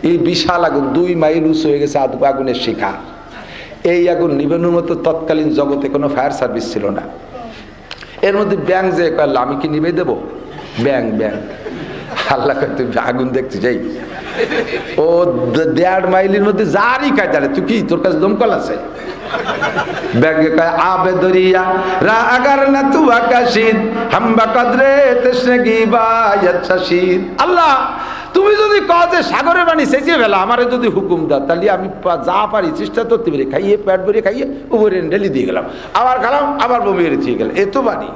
এই বিশাল আগুন 2 মাইল উঁচু হয়ে গেছে, আগুনের শিখা। এই আগুন নিবানোর মতো তৎকালীন জগতে কোনো ফায়ার সার্ভিস ছিল না। এর মধ্যে ব্যাং যে করল, আমি কি নিবে দেবো? ব্যাং আল্লাহ তুই আগুন দেখতে যাই, ও 1.5 মাইলের মধ্যে যারই কাজ জানে, তুই কি তোর কাছে দমকল আছে? ব্যাগে কয় আবে দরিয়া রা আগার না তু আকাশিন হামবা কদরে তশগি বায়াত শাশিন। আল্লাহ তুমি যদি কও যে সাগরের পানি সেচিয়ে ফেলা, আমারে যদি হুকুম দাও, তাহলে আমি যা পারি চেষ্টা করতে পারি, খাইয়ে পেট ভরে খাইয়ে উপরে ঢেলে দিয়ে গেলাম, আবার খেলাম, আবার বমি দিয়ে গেলাম, এ তো পারি।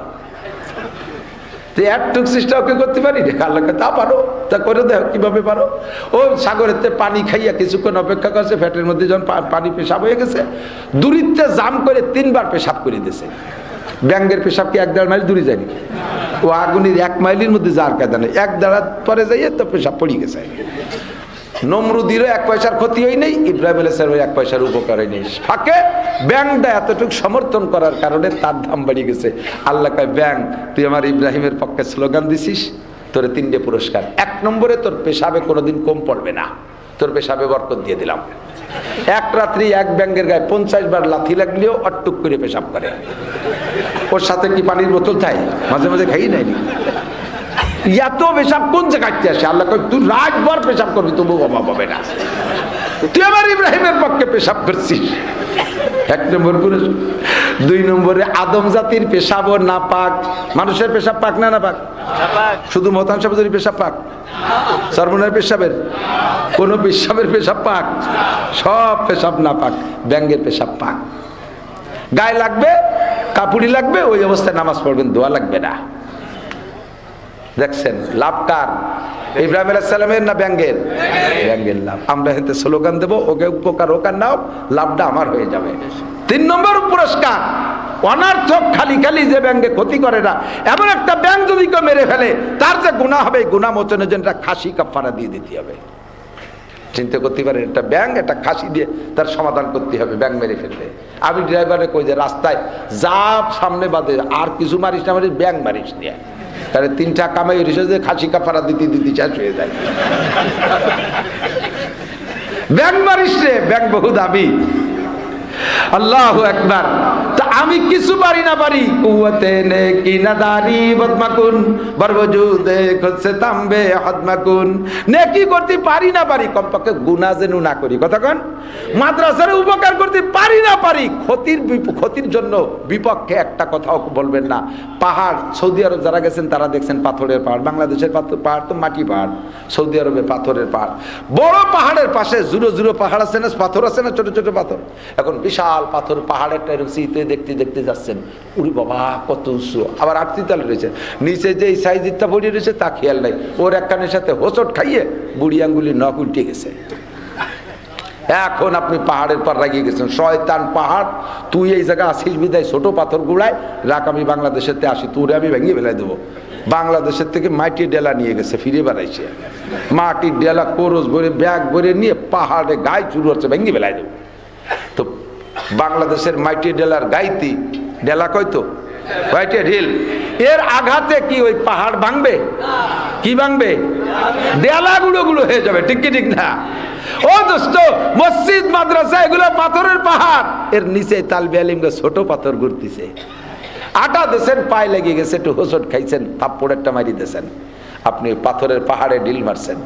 একটুক চেষ্টা ওকে করতে পারি রে? আল্লাহকে তা পারো, তা করে দেও কিভাবে পারো। ও সাগরেতে পানি খাইয়া কিছুক্ষণ অপেক্ষা করছে, ফ্যাটের মধ্যে যখন পানি পেশাব হয়ে গেছে, দূরিত্বে জাম করে 3 বার পেশাব করে দিয়েছে। ব্যাঙ্গের পেশাব কি 1.5 মাইল দূরে যায়নি? ও আগুনের 1 মাইলের মধ্যে যার কায়দা নেই, 1 দাঁড়া পরে যাইয়ে তো পেশাব পড়ে গেছে। নমরুদিরও 1 পয়সার ক্ষতি হয় নাই, ইব্রাহিম আলাইহিস সালামের 1 পয়সার উপকার হয় নাই। ফাঁকে ব্যাংকটা এতটুকু সমর্থন করার কারণে তার দাম বেড়ে গেছে। আল্লাহ কয়, ব্যাংক তুই আমার ইব্রাহিমের পক্ষে স্লোগান দিছিস, তোরে 3টে পুরস্কার। 1 নম্বরে তোর পেশাবে কোনোদিন কম পড়বে না, তোর পেশাবে বরকত দিয়ে দিলাম। এক রাত্রি এক ব্যাংকের গায়ে 50 বার লাথি লাগলেও অট্টুক করে পেশাব করে। ওর সাথে কি পানির বোতল চাই? মাঝে মাঝে খাই নাইনি। এত পেশাব কোন জায়গায় আসে? আল্লাহ কয়, তুই রাতভর পেশাব করবি তবু অভাব হবে না। তুই আমার ইব্রাহিমের পক্ষে পেশাব করছিস। 1 নম্বর পুরস্কার। 2 নম্বরে আদম জাতির পেশাবও না পাক। মানুষের পেশাব পাক না পাক? শুধু মহতান সাহেবের পেশাব পাক? সর্বনার পেশাবের কোন পেশাবের পেশাব পাক? সব পেশাব না পাক। ব্যাঙ্গের পেশাব পাক। গায়ে লাগবে, কাপুড়ি লাগবে, ওই অবস্থায় নামাজ পড়বেন, দোয়া লাগবে না। দেখছেন লাভ কার? ইব্রাহিম আলাইহিস সালামের না ব্যাঙ্গের? ব্যাঙ্গের লাভ। আমরা হেতে স্লোগান দেব, ওকে উপকার হোক আর নাও, লাভটা আমার হয়ে যাবে। 3 নম্বর পুরস্কার, অনার্থক খালি খালি যে ব্যাঙ্গে ক্ষতি করে না, এমন একটা ব্যাঙ্গ যদি কেউ মেরে ফেলে, তার যে গুনাহ হবে, গুনাহ মোচনের জন্য খাসি কাফারা দিয়ে দিতে হবে। চিন্তা করতে পারেন, একটা ব্যাংক একটা খাসি দিয়ে তার সমাধান করতে হবে ব্যাংক মেরে ফেললে। আমি ড্রাইভারে কই যে রাস্তায় যা সামনে বাদে আর কিছু মারিস না, মারিস ব্যাংক মারিস নিয়ে, তাহলে 3টা কামাই এসে যে খাসি কাফারা দিতে দিতে শেষ হয়ে যায়। ব্যাংক মারিস রে, ব্যাংক বহু দামি। আল্লাহু আকবার। তা আমি কিছু পারি না পারি, কুওয়াতে নে কি নাদারি বদমাকুন বরবজুদে খুদসে তামবে হদমাকুন। নেকি করতে পারি না পারি, কমপক্ষে গুনাহ যেন না করি। কতক্ষণ মাদ্রাসার উপকার করতে পারি না পারি, ক্ষতির জন্য বিপক্ষে একটা কথাও বলবেন না। পাহাড়, সৌদি আরব যারা গেছেন তারা দেখছেন পাথরের পাহাড়। বাংলাদেশের পাহাড় তো মাটি পাহাড়, সৌদি আরবে পাথরের পাহাড়। বড় পাহাড়ের পাশে জুড়ো জুড়ো পাহাড় আছে না, পাথর আছে না, ছোট ছোট পাথর। এখন বিশাল পাথর পাহাড়েরটা এরকম শীতে দেখতে দেখতে যাচ্ছেন, উড়ি বাবা কত উঁচু, আবার 8 রয়েছে, নিচে যে এই সাইজটা পড়ে রয়েছে তা খেয়াল নাই। ওর এক কানের সাথে হোঁচট খাইয়ে বুড়ি আঙ্গুলি নখ উল্টে গেছে। এখন আপনি পাহাড়ের পর রাগিয়ে গেছেন, শয়তান পাহাড়, তুই এই জায়গায় আসিস বিদায় ছোট পাথর গুড়ায় রাখ, আমি বাংলাদেশের থেকে আসি, তোরে আমি ভেঙে ফেলাই দেবো। বাংলাদেশের থেকে মাটির ডেলা নিয়ে গেছে, ফিরে বেড়াইছে, মাটির ডেলা কোরস ভরে ব্যাগ ভরে নিয়ে পাহাড়ে গায়ে চুরু হচ্ছে, ভেঙে ফেলাই দেবো। তো বাংলাদেশের মাটি ডেলার গাইতি ডেলা কইতো কয়টা ঢিল, এর আঘাতে কি ওই পাহাড় ভাঙবে? কি ভাঙবে? ডেলা গুলো গুলো হয়ে যাবে, ঠিক কি ঠিক না? ও দোস্ত, মসজিদ মাদ্রাসা এগুলো পাথরের পাহাড়, এর নিচে তালবে আলিমকে ছোট পাথর ঘুরতেছে। আটা দেশেন, পায়ে লেগে গেছে, একটু হোঁচট খাইছেন, থাপ্পড় একটা মারি দিয়েছেন, আপনি পাথরের পাহাড়ে ঢিল মারছেন।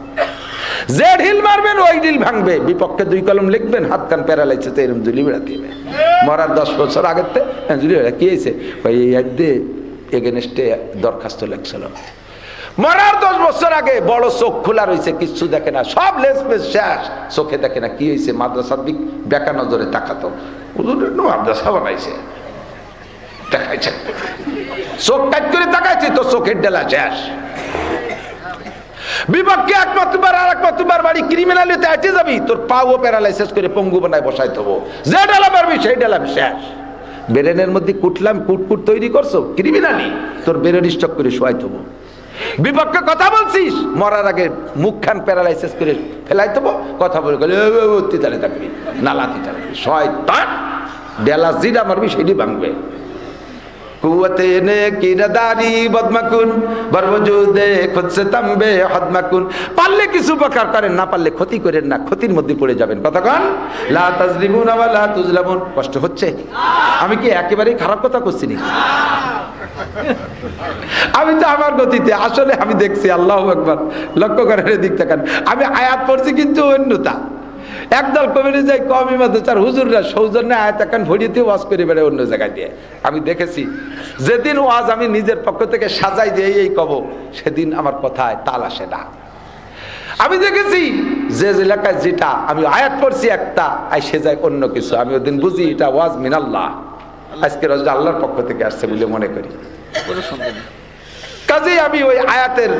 যে ঢিল মারবেন ওই ঢিল ভাঙবে। বিপক্ষে 2 কলম লিখবেন, হাত কান প্যারালাইছে, তো এরকম জুলি বেড়া দিবে। মরার 10 বছর আগের জুলি বেড়া কি হয়েছে, এগেনস্টে দরখাস্ত লেখছিল। মরার 10 বছর আগে বড় চোখ খোলা রয়েছে, কিচ্ছু দেখে না, সব লেস পেস শেষ, চোখে দেখে না। কি হয়েছে? মাদ্রাসার দিক বেকা নজরে তাকাতো, মাদ্রাসা বানাইছে, দেখাইছে, চোখ কাজ করে তাকাইছে, তো চোখের ডেলা শেষ। বিপক্ষে একমাত্রবার আর একমাত্রবার বাড়ি ক্রিমিনালিতে আটে যাবি, তোর পাও প্যারালাইসিস করে পঙ্গু বানায় বসাই দেবো। যে ডেলা পারবি সেই ডেলা শেষ। ব্রেনের মধ্যে কুটলাম কুটকুট তৈরি করছো, ক্রিমিনালি, তোর ব্রেন স্টক করে শোয়াই দেবো। বিপক্ষে কথা বলছিস, মরার আগে মুখখান প্যারালাইসিস করে ফেলাই দেবো, কথা বলে গেলে তিতালে থাকবি, নালা তিতালে শয়তান। ডেলা জিরা মারবি সেটি ভাঙবে। কুওয়াতে নে কি নাদারি বদমাকুন বরবজুদে খুদসে তামবে হদমাকুন। পারলে কিছু উপকার করেন, না পারলে ক্ষতি করেন না, ক্ষতির মধ্যে পড়ে যাবেন। কতক্ষণ লা তাজরিমুনা ওয়া লা তুজলামুন। কষ্ট হচ্ছে? আমি কি একেবারেই খারাপ কথা করছি নাকি? আমি তো আমার গতিতে, আসলে আমি দেখছি, আল্লাহু আকবার, লক্ষ্য করেন এদিক তাকান, আমি আয়াত পড়ছি কিন্তু অন্যতা। একদল কমিটি যাই কমি মাদ্রাসার হুজুররা সৌজন্যে আয়াত কান ভরিয়ে ওয়াজ করে বেড়ে অন্য জায়গায় দিয়ে। আমি দেখেছি যেদিন ওয়াজ আমি নিজের পক্ষ থেকে সাজাই দিয়ে এই কব, সেদিন আমার কথায় তাল আসে না। আমি দেখেছি যে এলাকায় যেটা আমি আয়াত পড়ছি একটা, আই সে যায় অন্য কিছু। আমি ওদিন বুঝি এটা ওয়াজ মিনাল্লাহ, আজকে রোজা আল্লাহর পক্ষ থেকে আসছে বলে মনে করি। কাজেই আমি ওই আয়াতের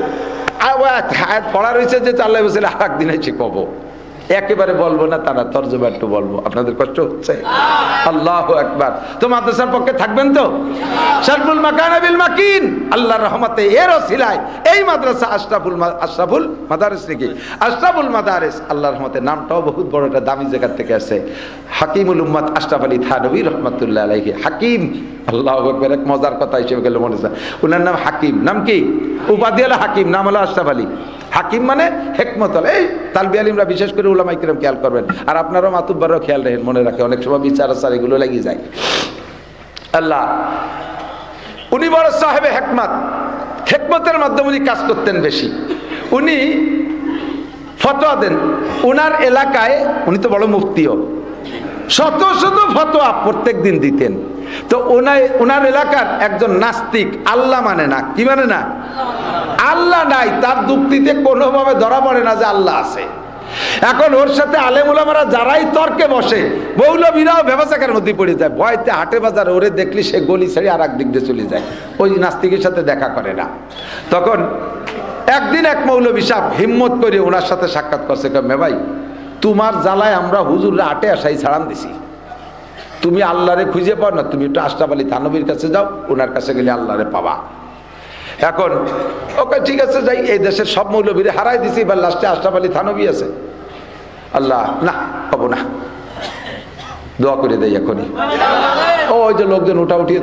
আয়াত পড়া রয়েছে যে আল্লাহ বলছিল আর একদিন এসে কব, একেবারে বলবো না, তারা তর্জমা একটু বলবো, আপনাদের কষ্ট হচ্ছে? আল্লাহু আকবার। তো মাদ্রাসার পক্ষে থাকবেন তো? শারফুল মাকান বিল মাকিন, আল্লাহর রহমতে এর ওসিলায় এই মাদ্রাসা আশরাফুল মাদারিস নাকি আশরাফুল মাদারিস, আল্লাহর রহমতে নামটাও বহুত বড় একটা দামি জায়গা থেকে আসে। হাকিমুল উম্মাত আশরাফ আলী থানভী রহমাতুল্লাহ আলাইহি। হাকিম, আল্লাহু আকবার। এক মজার কথা হিসেবে গেল মনে হয়, ওনার নাম হাকিম। নাম কি? উপাধি হলো হাকিম, নাম হলো আশরাফ আলী। হাকিম মানে হেকমত। এই তালবি আলিমরা বিশেষ করে উলামায়ে কিরাম খেয়াল করবেন, আর আপনারাও মাতুব্বারও খেয়াল রাখেন, মনে রাখে, অনেক সময় বিচার আচার এগুলো লেগে যায়। আল্লাহ, উনি বড় সাহেবে হেকমত, হেকমতের মাধ্যমে উনি কাজ করতেন বেশি। উনি ফতোয়া দেন উনার এলাকায়, উনি তো বড় মুফতিও, শত শত ফতোয়া প্রত্যেক দিন দিতেন। তো ওনার এলাকার একজন নাস্তিক, আল্লাহ মানে না, কি মানে না, আল্লাহ নাই, তার যুক্তিতে কোনোভাবে ধরা পড়ে না যে আল্লাহ আছে। এখন ওর সাথে আলেম ওলামারা যারাই তর্কে বসে, মৌলবীরাও ব্যবসাকের মধ্যে পড়ে যায়, ভয়তে হাটে বাজারে ওরে দেখলি সে গলি ছেড়ে আর এক দিক দিয়ে চলে যায়, ওই নাস্তিকের সাথে দেখা করে না। তখন একদিন এক মৌলবী সাহেব হিম্মত করে ওনার সাথে সাক্ষাৎ করছে, মে ভাই, তোমার জ্বালায় আমরা হুজুররা হাটে আসাই ছাড়ান দিছি, তুমি আল্লাহরে খুঁজে পাও না, তুমি একটু আশরাফ আলী থানভীর কাছে যাও, ওনার কাছে গেলে আল্লাহরে পাবা। এখন ওকে ঠিক আছে যাই, এই দেশের সব মৌলবীরে হারাই দিছি, এবার লাস্টে আশরাফ আলী থানভী আছে। আল্লাহ না, পাবো না, দোয়া করে দেয় এখনই। ওই যে লোকজন ওটা উঠিয়ে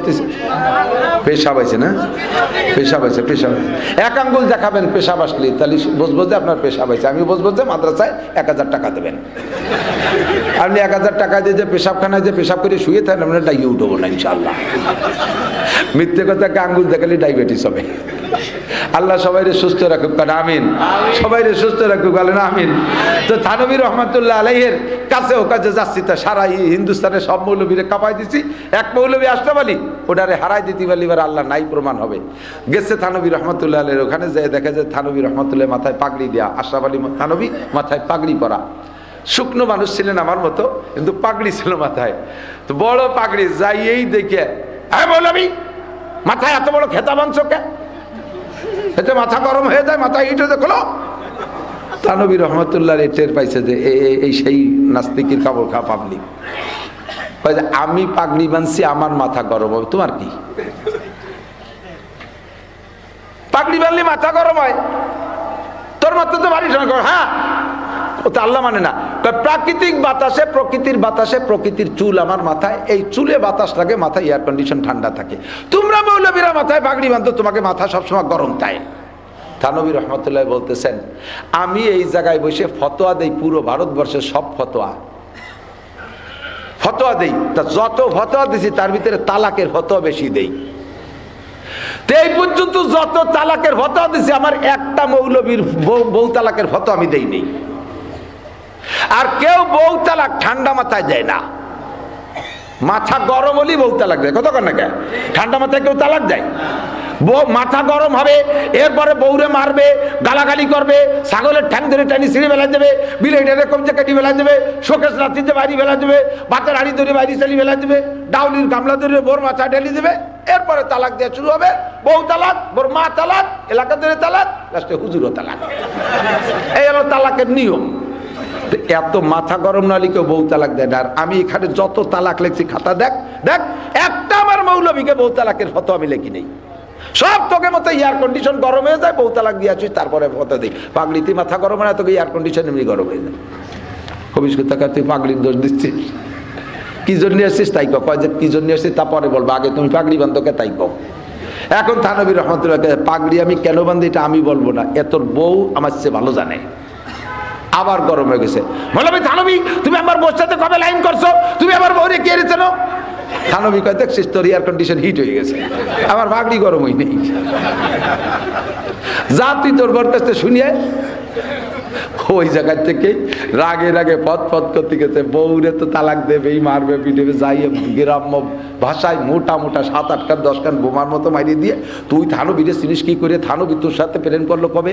পেশাব আছে না, পেশাব আছে, পেশাব এক আঙ্গুল দেখাবেন পেশাব আসলে, তাহলে বুঝবো যে আপনার পেশাব আছে। আমি বুঝবো যে মাদ্রাসায় 1000 টাকা দেবেন, আপনি 1000 টাকা দিয়ে যে পেশাবখানায় যে পেশাব করে শুয়ে থাকেন, আমরা ডাইয়ে উঠবো না ইনশাআল্লাহ। মিথ্যে কথা আঙ্গুল দেখালে ডায়াবেটিস হবে। আল্লাহ সবাইরে সুস্থ রাখুক, আমিন। সবাইরে সুস্থ রাখুক, বলেন আমিন। তো থানভী রহমাতুল্লাহ আলাইহির কাছে ও কাছে যাচ্ছি, তা সারা হিন্দুস্তানের সব মৌলবীরে কাঁপাই দিছি, এক মৌলবী আশরাফ আলী ওটারে হারাই দিতে পারলে এবার আল্লাহ নাই প্রমাণ হবে। গেছে থানভী রহমাতুল্লাহ আলাইহির ওখানে, যে দেখে যে থানভী রহমাতুল্লাহ মাথায় পাগড়ি দেয়া, আশরাফ আলী থানভী মাথায় পাগড়ি পরা, শুকনো মানুষ ছিলেন আমার মতো, কিন্তু পাগড়ি ছিল মাথায়, তো বড় পাগড়ি। যাইয়েই দেখে, হ্যাঁ মৌলবী, মাথায় এত বড় খেতা বাঁধছো কে? এতে মাথা গরম হয়ে যায়, মাথা ইট হয়ে দেখলো। থানভী রহমাতুল্লাহ টের পাইছে যে এই সেই নাস্তিকের কাপড় খা পাবলিক। আমি পাগড়ি বাঁধছি, আমার মাথা গরম হবে, তোমার কি? পাগড়ি বাঁধলে মাথা গরম হয়, তোর মাথা তো বাড়ি শোনা। হ্যাঁ, ও তো আল্লাহ মানে না। প্রাকৃতিক বাতাসে, প্রকৃতির বাতাসে, প্রকৃতির চুল আমার মাথায়, এই চুলে বাতাস লাগে, মাথায় এয়ার কন্ডিশন ঠান্ডা থাকে। তোমরা মৌলবীরা মাথায় পাগড়ি বাঁধো, তোমাকে মাথা সবসময় গরম তাই। থানভী রহমাতুল্লাহ বলতেছেন, আমি এই জায়গায় বসে ফতোয়া দেই, পুরো ভারতবর্ষের সব ফতোয়া দেই, তা যত ফতোয়া দিছি তার ভিতরে তালাকের ফতোয়া বেশি দেই। তো এই পর্যন্ত যত তালাকের ফতোয়া দিছি, আমার একটা মৌলবীর বউ তালাকের ফতোয়া আমি দেই নেই। আর কেউ বউ তালাক ঠান্ডা মাথায় দেয় না, মাথা গরম হলেই বউ তালাক দেয়। কতক্ষণ না কে ঠান্ডা মাথায় কেউ তালাক দেয়? মাথা গরম হবে, এরপরে বউরে মারবে, গালাগালি করবে, ছাগলের ঠ্যাং ধরে টানি ছিঁড়ে বেলা দেবে, বিলেটের কমজে কাটি বেলা দেবে, শোকেশ রাত্রিতে বাড়ি বেলা দেবে, বাচ্চার হাড়ি ধরে বাড়ি চালি বেলা দেবে, ডাউলির গামলা ধরে বোর মাথা ঢেলে দেবে। এরপরে তালাক দেওয়া শুরু হবে, বউ তালাক, বোর মা তালাক, এলাকা ধরে তালাক, লাস্টে হুজুরও তালাক। এই হলো তালাকের নিয়ম। এত মাথা গরম নালি কেউ বউ তালাক দেয় না। আর আমি এখানে যত তালাক লেখছি, খাতা দেখ দেখ, একটা আমার মৌলবীকে বউ তালাকের ফতোয়া আমি লেখি নেই। সব তোকে মতো এয়ার কন্ডিশন গরম হয়ে যায়, বউ তালাক দিয়ে আসিস, তারপরে ফতোয়া দিই। পাগড়িতে মাথা গরম হয় না, তোকে এয়ার কন্ডিশন এমনি গরম হয়ে যায়। কবিস কথা, তুই পাগড়ির দোষ দিচ্ছিস, কি জন্য আসছিস তাই কয়, যে কি জন্য আসছিস তা পরে বলবো, আগে তুমি পাগড়ি বান্ধবকে তাই কও। এখন থানভী রহমাতুল্লাহ পাগড়ি আমি কেন বান্ধি এটা আমি বলবো না, এতর বউ আমার চেয়ে ভালো জানে। আবার গরম হয়ে গেছে, মৌলবী থানভী, তুমি আমার বউর সাথে কবে লাইন করছো? তুমি আমার বউরে কে রেছেন? থানভী কয়, দেখছিস তোর এয়ার কন্ডিশন হিট হয়ে গেছে, আমার পাগড়ি গরম হই নেই। যা তুই তোর বউর কাছে শুনিয়ে। ওই জায়গা থেকে রাগে রাগে পথ করতে গেছে, বউরে তো তালাক দেবেই, মারবে, পিটবে, যাই গ্রাম্য ভাষায় মোটা মোটা 7-8 কান 10 কান বোমার মতো মারিয়ে দিয়ে, তুই থানভীরে চিনিস কি করে, থানভী তোর সাথে প্রেম করলো কবে,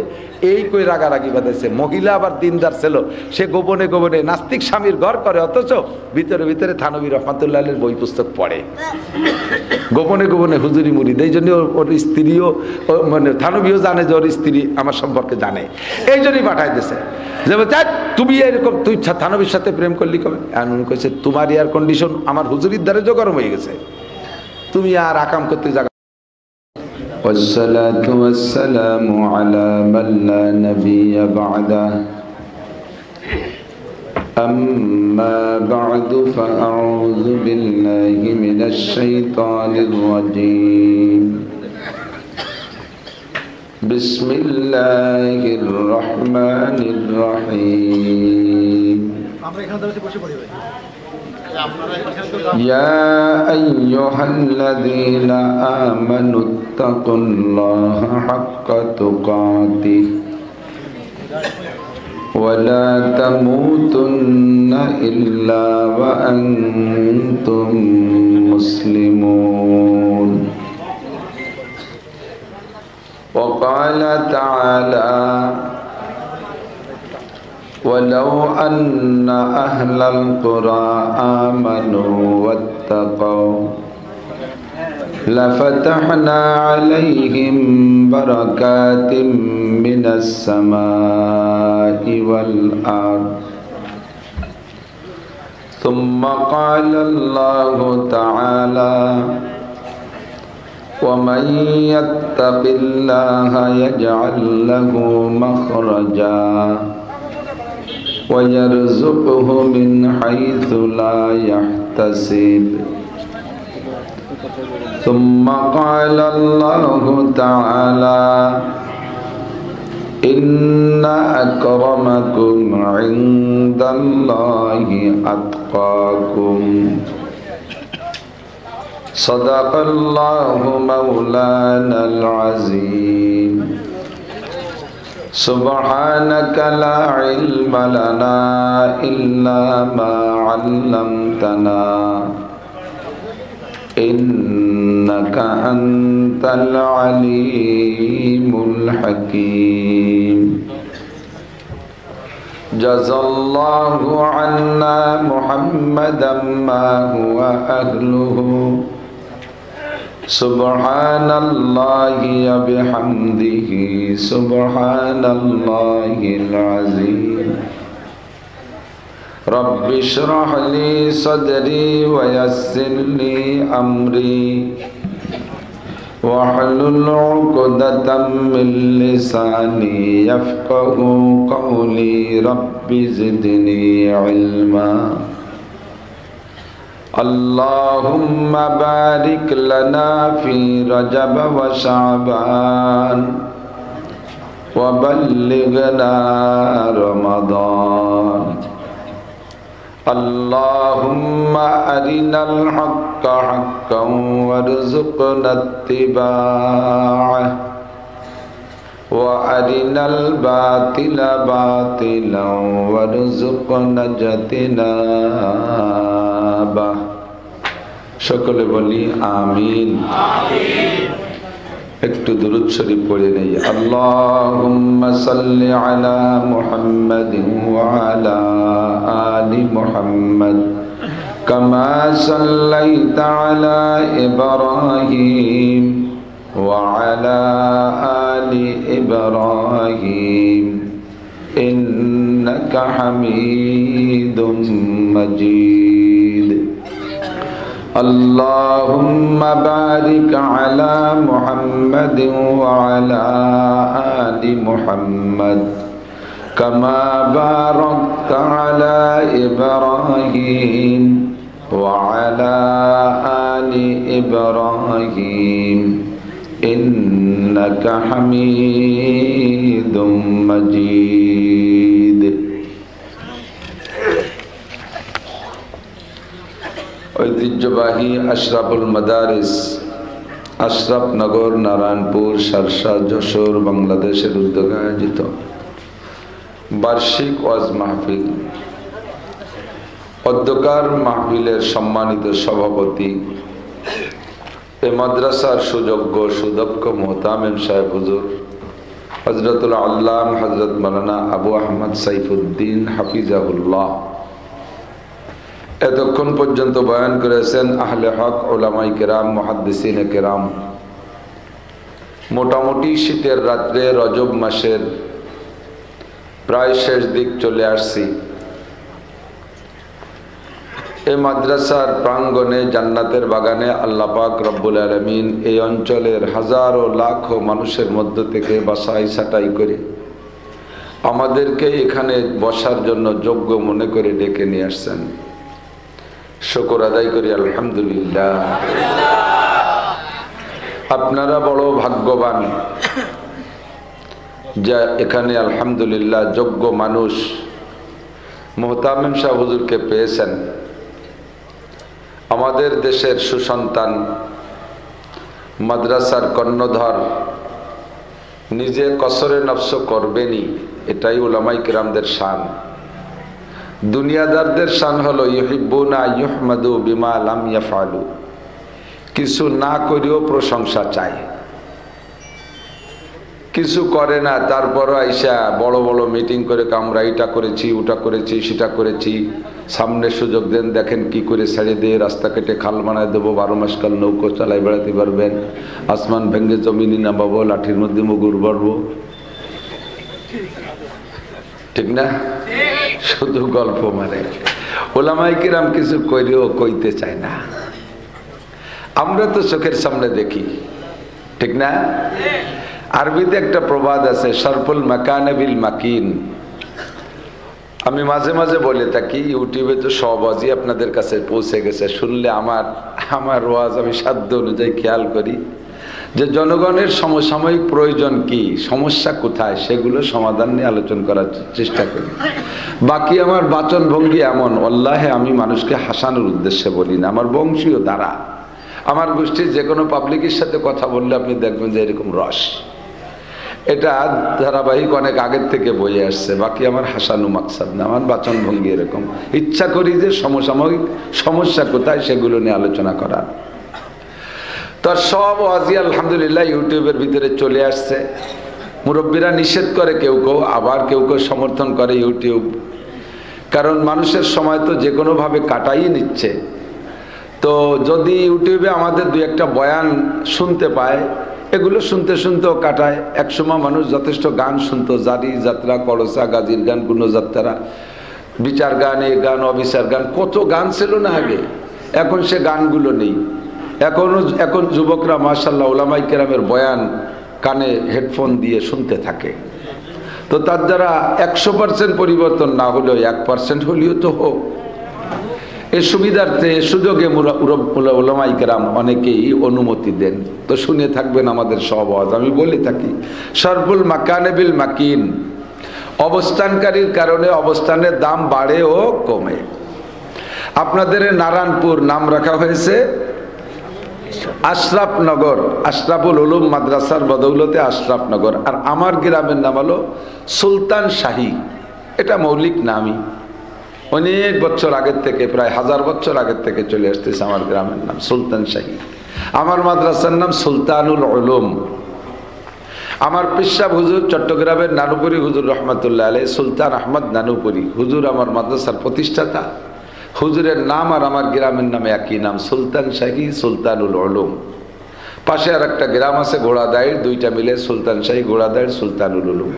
এই করে রাগারাগি বাঁধেছে। মহিলা আবার দিনদার ছিল, সে গোপনে গোপনে নাস্তিক স্বামীর ঘর করে, অথচ ভিতরে ভিতরে থানভী রহমাতুল্লাহের বই পুস্তক পড়ে, গোপনে গোপনে হুজুরি মুড়ি। এই জন্য ওর স্ত্রীও, মানে থানভীও জানে যে ওর স্ত্রী আমার সম্পর্কে জানে, এই জন্যই পাঠাই দিয়েছে। যে তুমি এরকম তুই থানবীর সাথে প্রেম করলি কবে? এমন কইছে তোমার এয়ার কন্ডিশন আমার হুজুরির দ্বারে গরম হয়ে গেছে, তুমি আর আকাম করতে জায়গা। والصلاة والسلام على من لا نبي بعده أما بعد فأعوذ بالله من الشيطان الرجيم بسم الله الرحمن الرحيم يا أيها الذين آمنوا اتقوا الله حق تقاته ولا تموتن إلا وأنتم مسلمون وقال تعالى ولو أن أهل القرى آمنوا واتقوا لفتحنا عليهم بركات من السماء والأرض ثم قال الله تعالى ومن يتق الله يجعل له مخرجا ويرزقه من حيث لا يحتسب ثم قال الله تعالى إن أكرمكم عند الله أتقاكم صدق الله مولانا العظيم سبحانك لا علم لنا إلا ما علمتنا إنك أنت العليم الحكيم جزى الله عنا محمدا ما هو أهله سبحان الله وبحمده سبحان الله العظيم رب اشرح لي صدري ويسر لي أمري واحلل عقدة من لساني يفقه قولي رب زدني علما اللهم بارك لنا في رجب وشعبان وبلغنا رمضان اللهم أرنا الحق حقا وارزقنا اتباعه وأرنا الباطل باطلا وارزقنا اجتنابه সকলে বলি আমিন। একটু দুরূদ শরীফ পড়ে নেই। আল্লাহুম্মা সাল্লি আলা মুহাম্মাদিন ওয়া আলা আলি মুহাম্মাদ কামা সাল্লাইতা আলা ইব্রাহিম ওয়া আলা আলি ইব্রাহিম ইন্নাকা হামিদুম মাজিদ। اللهم بارك على محمد وعلى آل محمد كما باركت على إبراهيم وعلى آل إبراهيم إنك حميد مجيد। ঐতিহ্যবাহী আশরাফুল মাদারিস আশরাফ নগর নারায়ণপুর শার্শা যশোর বাংলাদেশের উদ্যোগে আয়োজিত বার্ষিক ওয়াজ মাহফিল, অধ্যকার মাহফিলের সম্মানিত সভাপতি এ মাদ্রাসার সুযোগ্য সুদক্ষ মোহতামিম সাহেব হুজুর হযরতুল আল্লাম হযরত মাওলানা আবু আহমদ সাইফুদ্দিন হাফিজাহুল্লাহ, এতক্ষণ পর্যন্ত বয়ান করেছেন আহলে হক উলামায়ে কেরাম মুহাদ্দিসিনে কেরাম। মোটামুটি শীতের রাত্রে রজব মাসের প্রায় শেষ দিক চলে আসছি। এই মাদ্রাসার প্রাঙ্গণে জান্নাতের বাগানে আল্লাহ পাক রব্বুল আলামিন এই অঞ্চলের হাজারো লাখো মানুষের মধ্য থেকে বাছাই ছাঁটাই করে আমাদেরকে এখানে বসার জন্য যোগ্য মনে করে ডেকে নিয়ে আসছেন। শুকর আদায় করি আলহামদুলিল্লাহ। আপনারা বড় ভাগ্যবান যা এখানে আলহামদুলিল্লাহ যোগ্য মানুষ মুহতামিম শাহ হুজুরকে পেয়েছেন। আমাদের দেশের সুসন্তান, মাদ্রাসার কর্ণধর, নিজে কসরে নফস করবেনই, এটাই উলামায়ে কিরামদের শান। দুনিয়াদারদের শান হলো ইউহিব্বুনা ইউহমাদু বিমা লাম ইয়াফআলু, কিছু না করেও প্রশংসা চায়, কিছু করে না তারপরও আইসা বড় বড় মিটিং করে আমরা এটা করেছি, ওটা করেছি, সেটা করেছি, সামনে সুযোগ দেন, দেখেন কি করে ছেড়ে দিয়ে রাস্তা কেটে খাল বানায় দেবো, 12 মাস কাল নৌকো চালাই বেড়াতে পারবেন, আসমান ভেঙে জমিনি নামাবো, লাঠির মধ্যে মুগুর ভরবো, ঠিক না? শুধু গল্প মানে উলামায়ে কিরাম কিছু কইরেও কইতে চায় না। আমরা তো চোখের সামনে দেখি, ঠিক না? আরবিতে একটা প্রবাদ আছে, শরফুল মাকান বিল মাকিন। আমি মাঝে মাঝে বলে থাকি, ইউটিউবে তো সব ওয়াজই আপনাদের কাছে পৌঁছে গেছে, শুনলে আমার ওয়াজ আমি সাধ্য অনুযায়ী খেয়াল করি যে জনগণের সমসাময়িক প্রয়োজন কি, সমস্যা কোথায়, সেগুলো সমাধান নিয়ে আলোচনা করার চেষ্টা করি। বাকি আমার বাচন ভঙ্গি এমন, আল্লাহে আমি মানুষকে হাসানোর উদ্দেশ্যে বলি না, আমার বংশীয় দ্বারা, আমার গোষ্ঠীর যে কোনো পাবলিকের সাথে কথা বললে আপনি দেখবেন যে এরকম রস, এটা ধারাবাহিক অনেক আগের থেকে বয়ে আসছে। বাকি আমার হাসানো মাকসাদ না, আমার বাচন ভঙ্গি এরকম, ইচ্ছা করি যে সমসাময়িক সমস্যা কোথায় সেগুলো নিয়ে আলোচনা করার। তার সব ওয়াজি আলহামদুলিল্লাহ ইউটিউবের ভিতরে চলে আসছে। মুরব্বীরা নিষেধ করে কেউ কেউ, আবার কেউ কেউ সমর্থন করে ইউটিউব, কারণ মানুষের সময় তো যে কোনোভাবে কাটাই নিচ্ছে। তো যদি ইউটিউবে আমাদের দু একটা বয়ান শুনতে পায়, এগুলো শুনতে শুনতেও কাটায়। একসময় মানুষ যথেষ্ট গান শুনতো, জারি যাত্রা, করসা, গাজীর গান, গুণযাত্রা, বিচার গান, এ গান, অবিচার গান, কত গান ছিল না আগে, এখন সে গানগুলো নেই। এখন যুবকরা মাশাআল্লাহ উলামায়ে কেরামের বয়ান কানে হেডফোন দিয়ে শুনতে থাকে। তো তার দ্বারা 100% পরিবর্তন না হলেও 1% হলেও তো হোক, এই সুবিধার্থে সুযোগে উলামায়ে কেরাম অনেকেই অনুমতি দেন। তো শুনে থাকবেন আমাদের সব ওয়াজ। আমি বলে থাকি শরফুল মাকান বিল মাকিন, অবস্থানকারীর কারণে অবস্থানের দাম বাড়ে ও কমে। আপনাদের নারায়ণপুর নাম রাখা হয়েছে আশরাফনগর, আশরাফুল উলুম মাদ্রাসার বদৌলতে আশরাফনগর। আর আমার গ্রামের নাম হলো সুলতান শাহী, এটা মৌলিক নামই, অনেক বছর আগের থেকে, প্রায় 1000 বছর আগের থেকে চলে আসতেছে আমার গ্রামের নাম সুলতান শাহী। আমার মাদ্রাসার নাম সুলতানুল উলুম। আমার পিসাব হুজুর চট্টগ্রামের নানুপুরি হুজুর রহমতুল্লাহ আলাইহি, সুলতান আহমদ নানুপুরি হুজুর আমার মাদ্রাসার প্রতিষ্ঠাতা। হুজুরের নাম আর আমার গ্রামের নামে একই নাম, সুলতান শাহী, সুলতানুল উলুম। পাশে আর একটা গ্রাম আছে ঘোড়াদাইর, দুইটা মিলে সুলতান শাহী, ঘোড়াদাইর, সুলতানুল উলুম।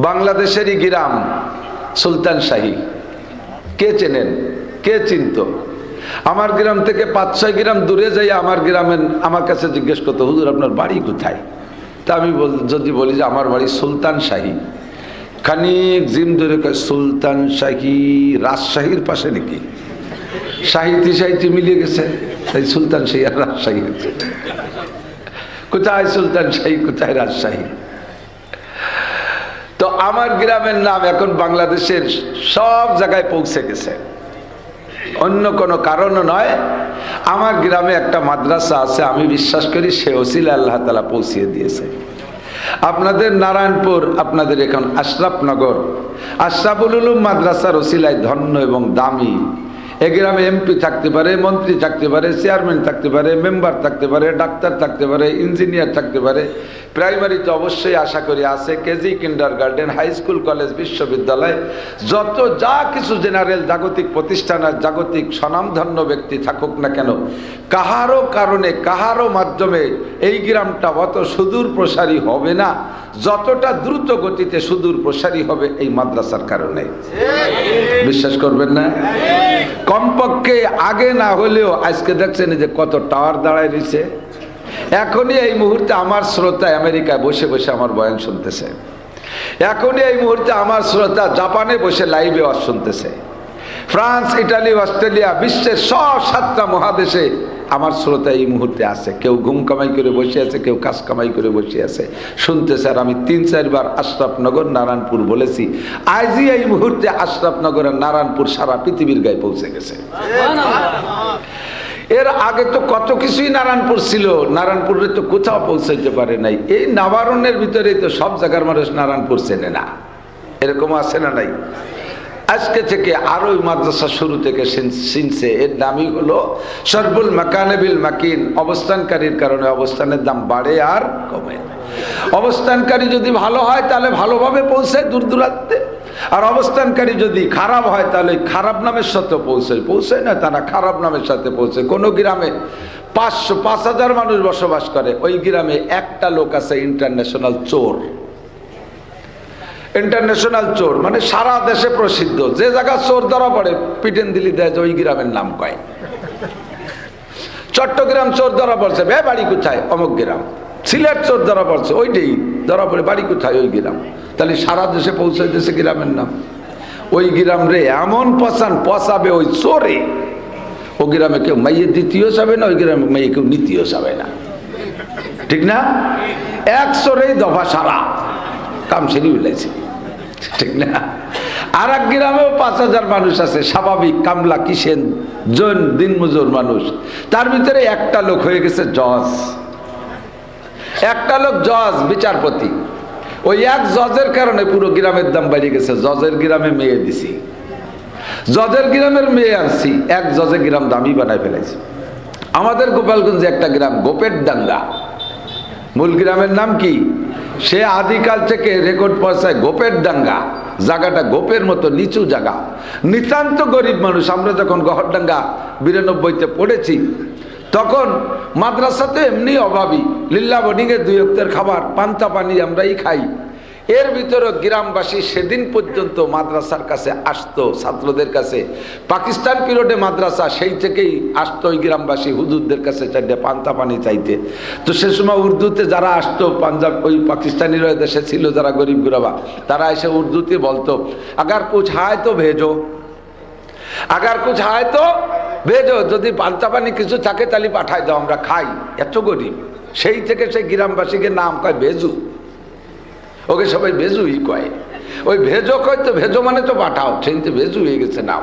বাংলাদেশেরই গ্রাম সুলতান শাহী। কে চেনেন, কে চিনত? আমার গ্রাম থেকে 5-6 গ্রাম দূরে যাই আমার গ্রামের, আমার কাছে জিজ্ঞেস করতো, হুজুর আপনার বাড়ি কোথায়? তা আমি যদি বলি যে আমার বাড়ি সুলতান শাহী, খানিক জিম ধরে সুলতান শাহী রাজশাহীর পাশে নাকি, সাহিত্যি মিলিয়ে গেছে, তাই সুলতান শাহী আর রাজশাহী হচ্ছে। কোথায় সুলতান শাহী, কোথায় রাজশাহী? তো আমার গ্রামের নাম এখন বাংলাদেশের সব জায়গায় পৌঁছে গেছে, অন্য কোনো কারণও নয়। আমার গ্রামে একটা মাদ্রাসা আছে, আমি বিশ্বাস করি সে ওসিলা আল্লাহ তাআলা পৌঁছিয়ে দিয়েছে। আপনাদের নারায়ণপুর, আপনাদের এখন আশরাফনগর, আশরাফুল উলুম মাদ্রাসার ওসিলায় ধন্য এবং দামি। এ গ্রামে এমপি থাকতে পারে, মন্ত্রী থাকতে পারে, চেয়ারম্যান থাকতে পারে, মেম্বার থাকতে পারে, ডাক্তার থাকতে পারে, ইঞ্জিনিয়ার থাকতে পারে, প্রাইমারিতে অবশ্যই আশা করি আছে, KG, kindergarten, high school, college, বিশ্ববিদ্যালয়, যত যা কিছু জেনারেল জাগতিক প্রতিষ্ঠান আর জাগতিক স্বনামধন্য ব্যক্তি থাকুক না কেন, কাহারও কারণে কাহারও মাধ্যমে এই গ্রামটা অত সুদূর প্রসারী হবে না যতটা দ্রুত গতিতে সুদূর প্রসারী হবে এই মাদ্রাসার কারণে। বিশ্বাস করবেন না? কমপক্ষে আগে না হলেও আজকে দেখছেন যে কত টাওয়ার দাঁড়ায় রয়েছে। এখনই এই মুহূর্তে আমার শ্রোতা আমেরিকায় বসে বসে আমার বয়ান শুনতেছে, এখনই এই মুহূর্তে আমার শ্রোতা জাপানে বসে লাইভে ওয়াজ শুনতেছে, ফ্রান্স, ইটালি, অস্ট্রেলিয়া, বিশ্বের সব 7টা মহাদেশে আমার শ্রোতা এই মুহূর্তে আছে। কেউ ঘুম কামাই করে বসে আছে, কেউ কাজ কামাই করে বসে আছে, শুনতেছে। আর আমি 3-4 বার আশরাফনগর, নারায়ণপুর বলেছি, আজই এই মুহূর্তে আশরাফনগর আর নারায়ণপুর সারা পৃথিবীর গায়ে পৌঁছে গেছে। এর আগে তো কত কিছুই নারায়ণপুর ছিল, নারায়ণপুরে তো কোথাও পৌঁছাইতে পারে নাই। এই নাবারণের ভিতরেই তো সব জায়গার মানুষ নারায়ণপুর চেনে না, এরকম আছে না নাই? আজকে থেকে আরো মাদ্রাসা শুরু থেকে চিনছে। এর দামই হলো সরবুল মাকানে বিল মাকিন, অবস্থানকারীর কারণে অবস্থানের দাম বাড়ে আর কমে। অবস্থানকারী যদি ভালো হয় তাহলে ভালোভাবে পৌঁছায় দূর দূরান্তে, আর অবস্থানকারী যদি খারাপ হয় তাহলে খারাপ নামের সাথে পৌঁছায় না, তারা খারাপ নামের সাথে পৌঁছায়। কোনো গ্রামে 5,000 মানুষ বসবাস করে, ওই গ্রামে একটা লোক আছে ইন্টারন্যাশনাল চোর। ইন্টারন্যাশনাল চোর মানে সারা দেশে প্রসিদ্ধ। যে জায়গা চোর ধরা পড়ে পিটেন দিলি দেয় যে ওই গ্রামের নাম কয়। চট্টগ্রাম চোর ধরা পড়ছে, বে বাড়ি কোথায়? অমুক গ্রাম। সিলেট চোর ধরা পড়ছে, ওইটাই ধরা পড়ে, বাড়ি কোথায়? ওই গ্রাম। তাহলে সারা দেশে পৌঁছাইতেছে গ্রামের নাম। ওই গ্রাম রে এমন পচাবে ওই চোরে, ও গ্রামে কেউ মাইয়ে দ্বিতীয় যাবে না, ওই গ্রামে মাইয়ে কেউ নিতেও যাবে না, ঠিক না? এক চোরেই দফা সারা কাম সেরি মিলাইছে, ঠিক না? আর এক গ্রামেও 5,000 মানুষ আছে, স্বাভাবিক কামলা, কিষেন, জন, দিনমজুর মানুষ। তার ভিতরে একটা লোক হয়ে গেছে জজ, একটা লোক জজ, বিচারপতি। ওই এক জজের কারণে পুরো গ্রামের দাম বেড়ে গেছে। জজের গ্রামে মেয়ে দিছি, জজের গ্রামের মেয়ে আনছি, এক জজের গ্রাম দামি বানায় ফেলেছে। আমাদের গোপালগঞ্জে একটা গ্রাম গোপের ডাঙ্গা, মূল গ্রামের নাম কি? সে আদিকাল থেকে রেকর্ড পয়সায় গোপের ডাঙ্গা, জায়গাটা গোপের মতো নিচু জায়গা, নিতান্ত গরিব মানুষ। আমরা যখন গহরডাঙ্গা 92-তে পড়েছি তখন মাদ্রাসাতে এমনি অভাবী, লিল্লা বোর্ডিংয়ে 2 ওয়াক্তের খাবার, পান্তা পানি আমরাই খাই। এর ভিতরে গ্রামবাসী সেদিন পর্যন্ত মাদ্রাসার কাছে আসতো, ছাত্রদের কাছে। পাকিস্তান পিরিয়ডে মাদ্রাসা, সেই থেকেই আসতো ওই গ্রামবাসী হুজুরদের কাছে চাইতে পান্তা পানি চাইতে। তো সে সময় উর্দুতে যারা আসতো, পাঞ্জাব ওই পাকিস্তানির দেশে ছিল যারা গরিব গুরাবা, তারা এসে উর্দুতে বলতো, আগার কুছ হায় তো ভেজো, আগার কুছ হায় তো ভেজো, যদি পান্তা পানি কিছু থাকে তাহলে পাঠায় দাও, আমরা খাই। এত গরিব। সেই থেকে সেই গ্রামবাসীকে নাম কয় ভেজু, ওকে সবাই ভেজুই কয়। ওই ভেজো কয় তো, ভেজো মানে তো পাঠাও, সেই ভেজু হয়ে গেছে নাম।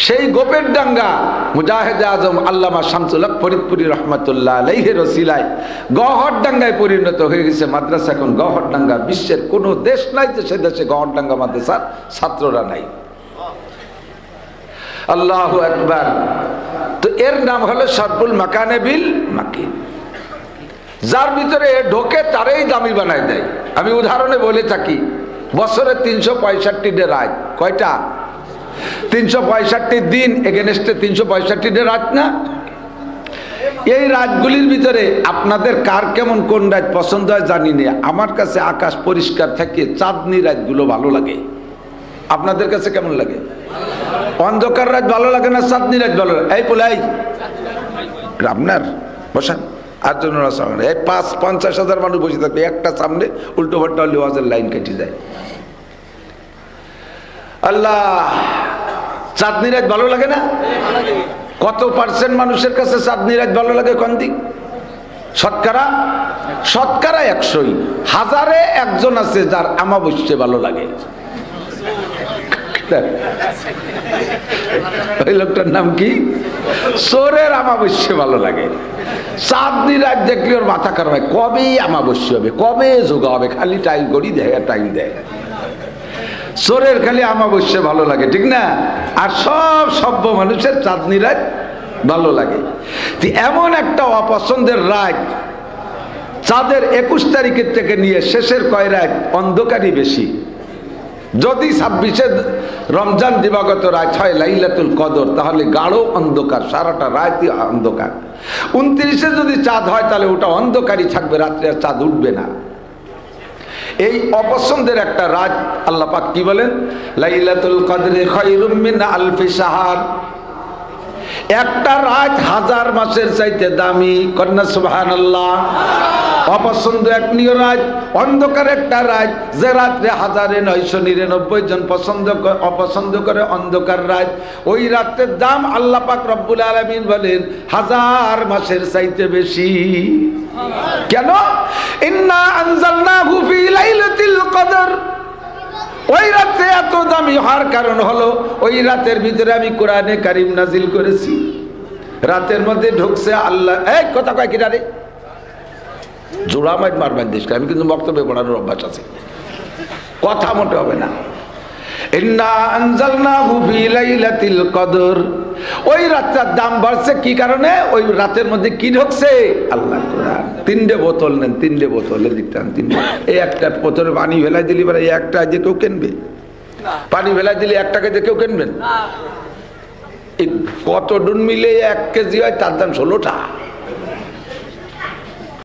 সেই গোপের ডাঙ্গা মুজাহিদে আজম আল্লামা শামসুল হক ফরিদপুরি রহমাতুল্লাহ আলাইহির ওসিলায় গহরডাঙ্গায় পরিণত হয়ে গেছে মাদ্রাসা। এখন গহরডাঙ্গা বিশ্বের কোনো দেশ নাই যে সে দেশে গহরডাঙ্গা মাদ্রাসার ছাত্ররা নাই। আল্লাহু আকবার। তো এর নাম হলো সরবুল মাকানে বিল মাকিন। যার ভিতরে ঢোকে তারই দামি বানায় দেয়। আমি উদাহরণে বলে থাকি, বছরে 365 রাত, কয়টা? 365 দিন, এগেনস্টে 365 রাত না? এই রাতগুলির ভিতরে আপনাদের কার কেমন কোন রাত পছন্দ হয় জানি না। আমার কাছে আকাশ পরিষ্কার থাকে চাঁদনি রাতগুলো ভালো লাগে। আপনাদের কাছে কেমন লাগে? অন্ধকার রাত ভালো লাগে না চাঁদনি রাত ভালো লাগে? এই বলে আপনার বসান আর জন্য এই 50,000 মানুষ বসে থাকবে, একটা সামনে উল্টো পাল্টা হলে ওয়াজের লাইন কেটে যায়। আল্লাহ, চাঁদনি রাত ভালো লাগে না? কত পার্সেন্ট মানুষের কাছে চাঁদনি রাত ভালো লাগে? কোন দিক? শতকরা 100ই। 1000-এ একজন আছে যার আমাবস্যা ভালো লাগে। ওই লোকটার নাম কি? চোরের আমাবস্যা ভালো লাগে। চাঁদনি রাত দেখলে ওর মাথা খারাপ হয়, কবে আমাবস্যা হবে, কবে যোগা হবে, খালি টাইম করি দেয়, টাইম দেয়। চোরের খালি আমাবস্যা ভালো লাগে, ঠিক না? আর সব সভ্য মানুষের চাঁদনি রাত ভালো লাগে। এমন একটা অপছন্দের রাত চাঁদের 21 তারিখের থেকে নিয়ে শেষের কয় রাত অন্ধকারই বেশি। যদি 26 রমজান দিবাগত রাত হয় লাইলাতুল কদর, তাহলে গাঢ় অন্ধকার, সারাটা রাতই অন্ধকার। 29 যদি চাঁদ হয় তাহলে ওটা অন্ধকারই থাকবে, রাত্রে আর চাঁদ উঠবে না। এই অপছন্দের একটা রাত আল্লাহ পাক কি বলেন? লাইলাতুল কদরে খায়রুম মিন আলফি শাহর, একটা রাত 1000 মাসের চাইতে দামি। কন্যা সুবহানাল্লাহ। অপছন্দ এক নিয় রাত, অন্ধকার একটা রাত, যে রাত্রে 1999 জন অপছন্দ করে অন্ধকার রাত, ওই রাতের দাম আল্লাহ পাক রব্বুল আলামিন বলেন 1000 মাসের চাইতে বেশি। কেন? ইন্না আনজালনাহু ফি লাইলাতিল কদর। ওই রাতে এত দামি হওয়ার কারণ হলো ওই রাতের ভিতরে আমি কোরআনে কারিম নাজিল করেছি। রাতের মধ্যে ঢুকছে আল্লাহ, এই কথা কয় কিনা রে, জোড়া মাইট মারবেন দেশটা, আমি কিন্তু বক্তব্যে পড়ানোর অভ্যাস আছে, কথা মোটে হবে না। ইন্না আনজালনাহু ফি লাইলাতিল কদর। ওই রাতটার দাম বাড়ছে কি কারণে? ওই রাতের মধ্যে কি ঢুকছে? আল্লাহ কোরআন। 3টে বোতল নেন, 3টে বোতলে দিতাম, 3টে। এই একটা বোতলে পানি ফেলাই দিলি পরে এই একটা যে কেউ কিনবে? পানি ফেলাই দিলে 1 টাকা দিয়ে কেউ কিনবেন? কত ডুন মিলে 1 কেজি হয়, তার দাম 16 টাকা।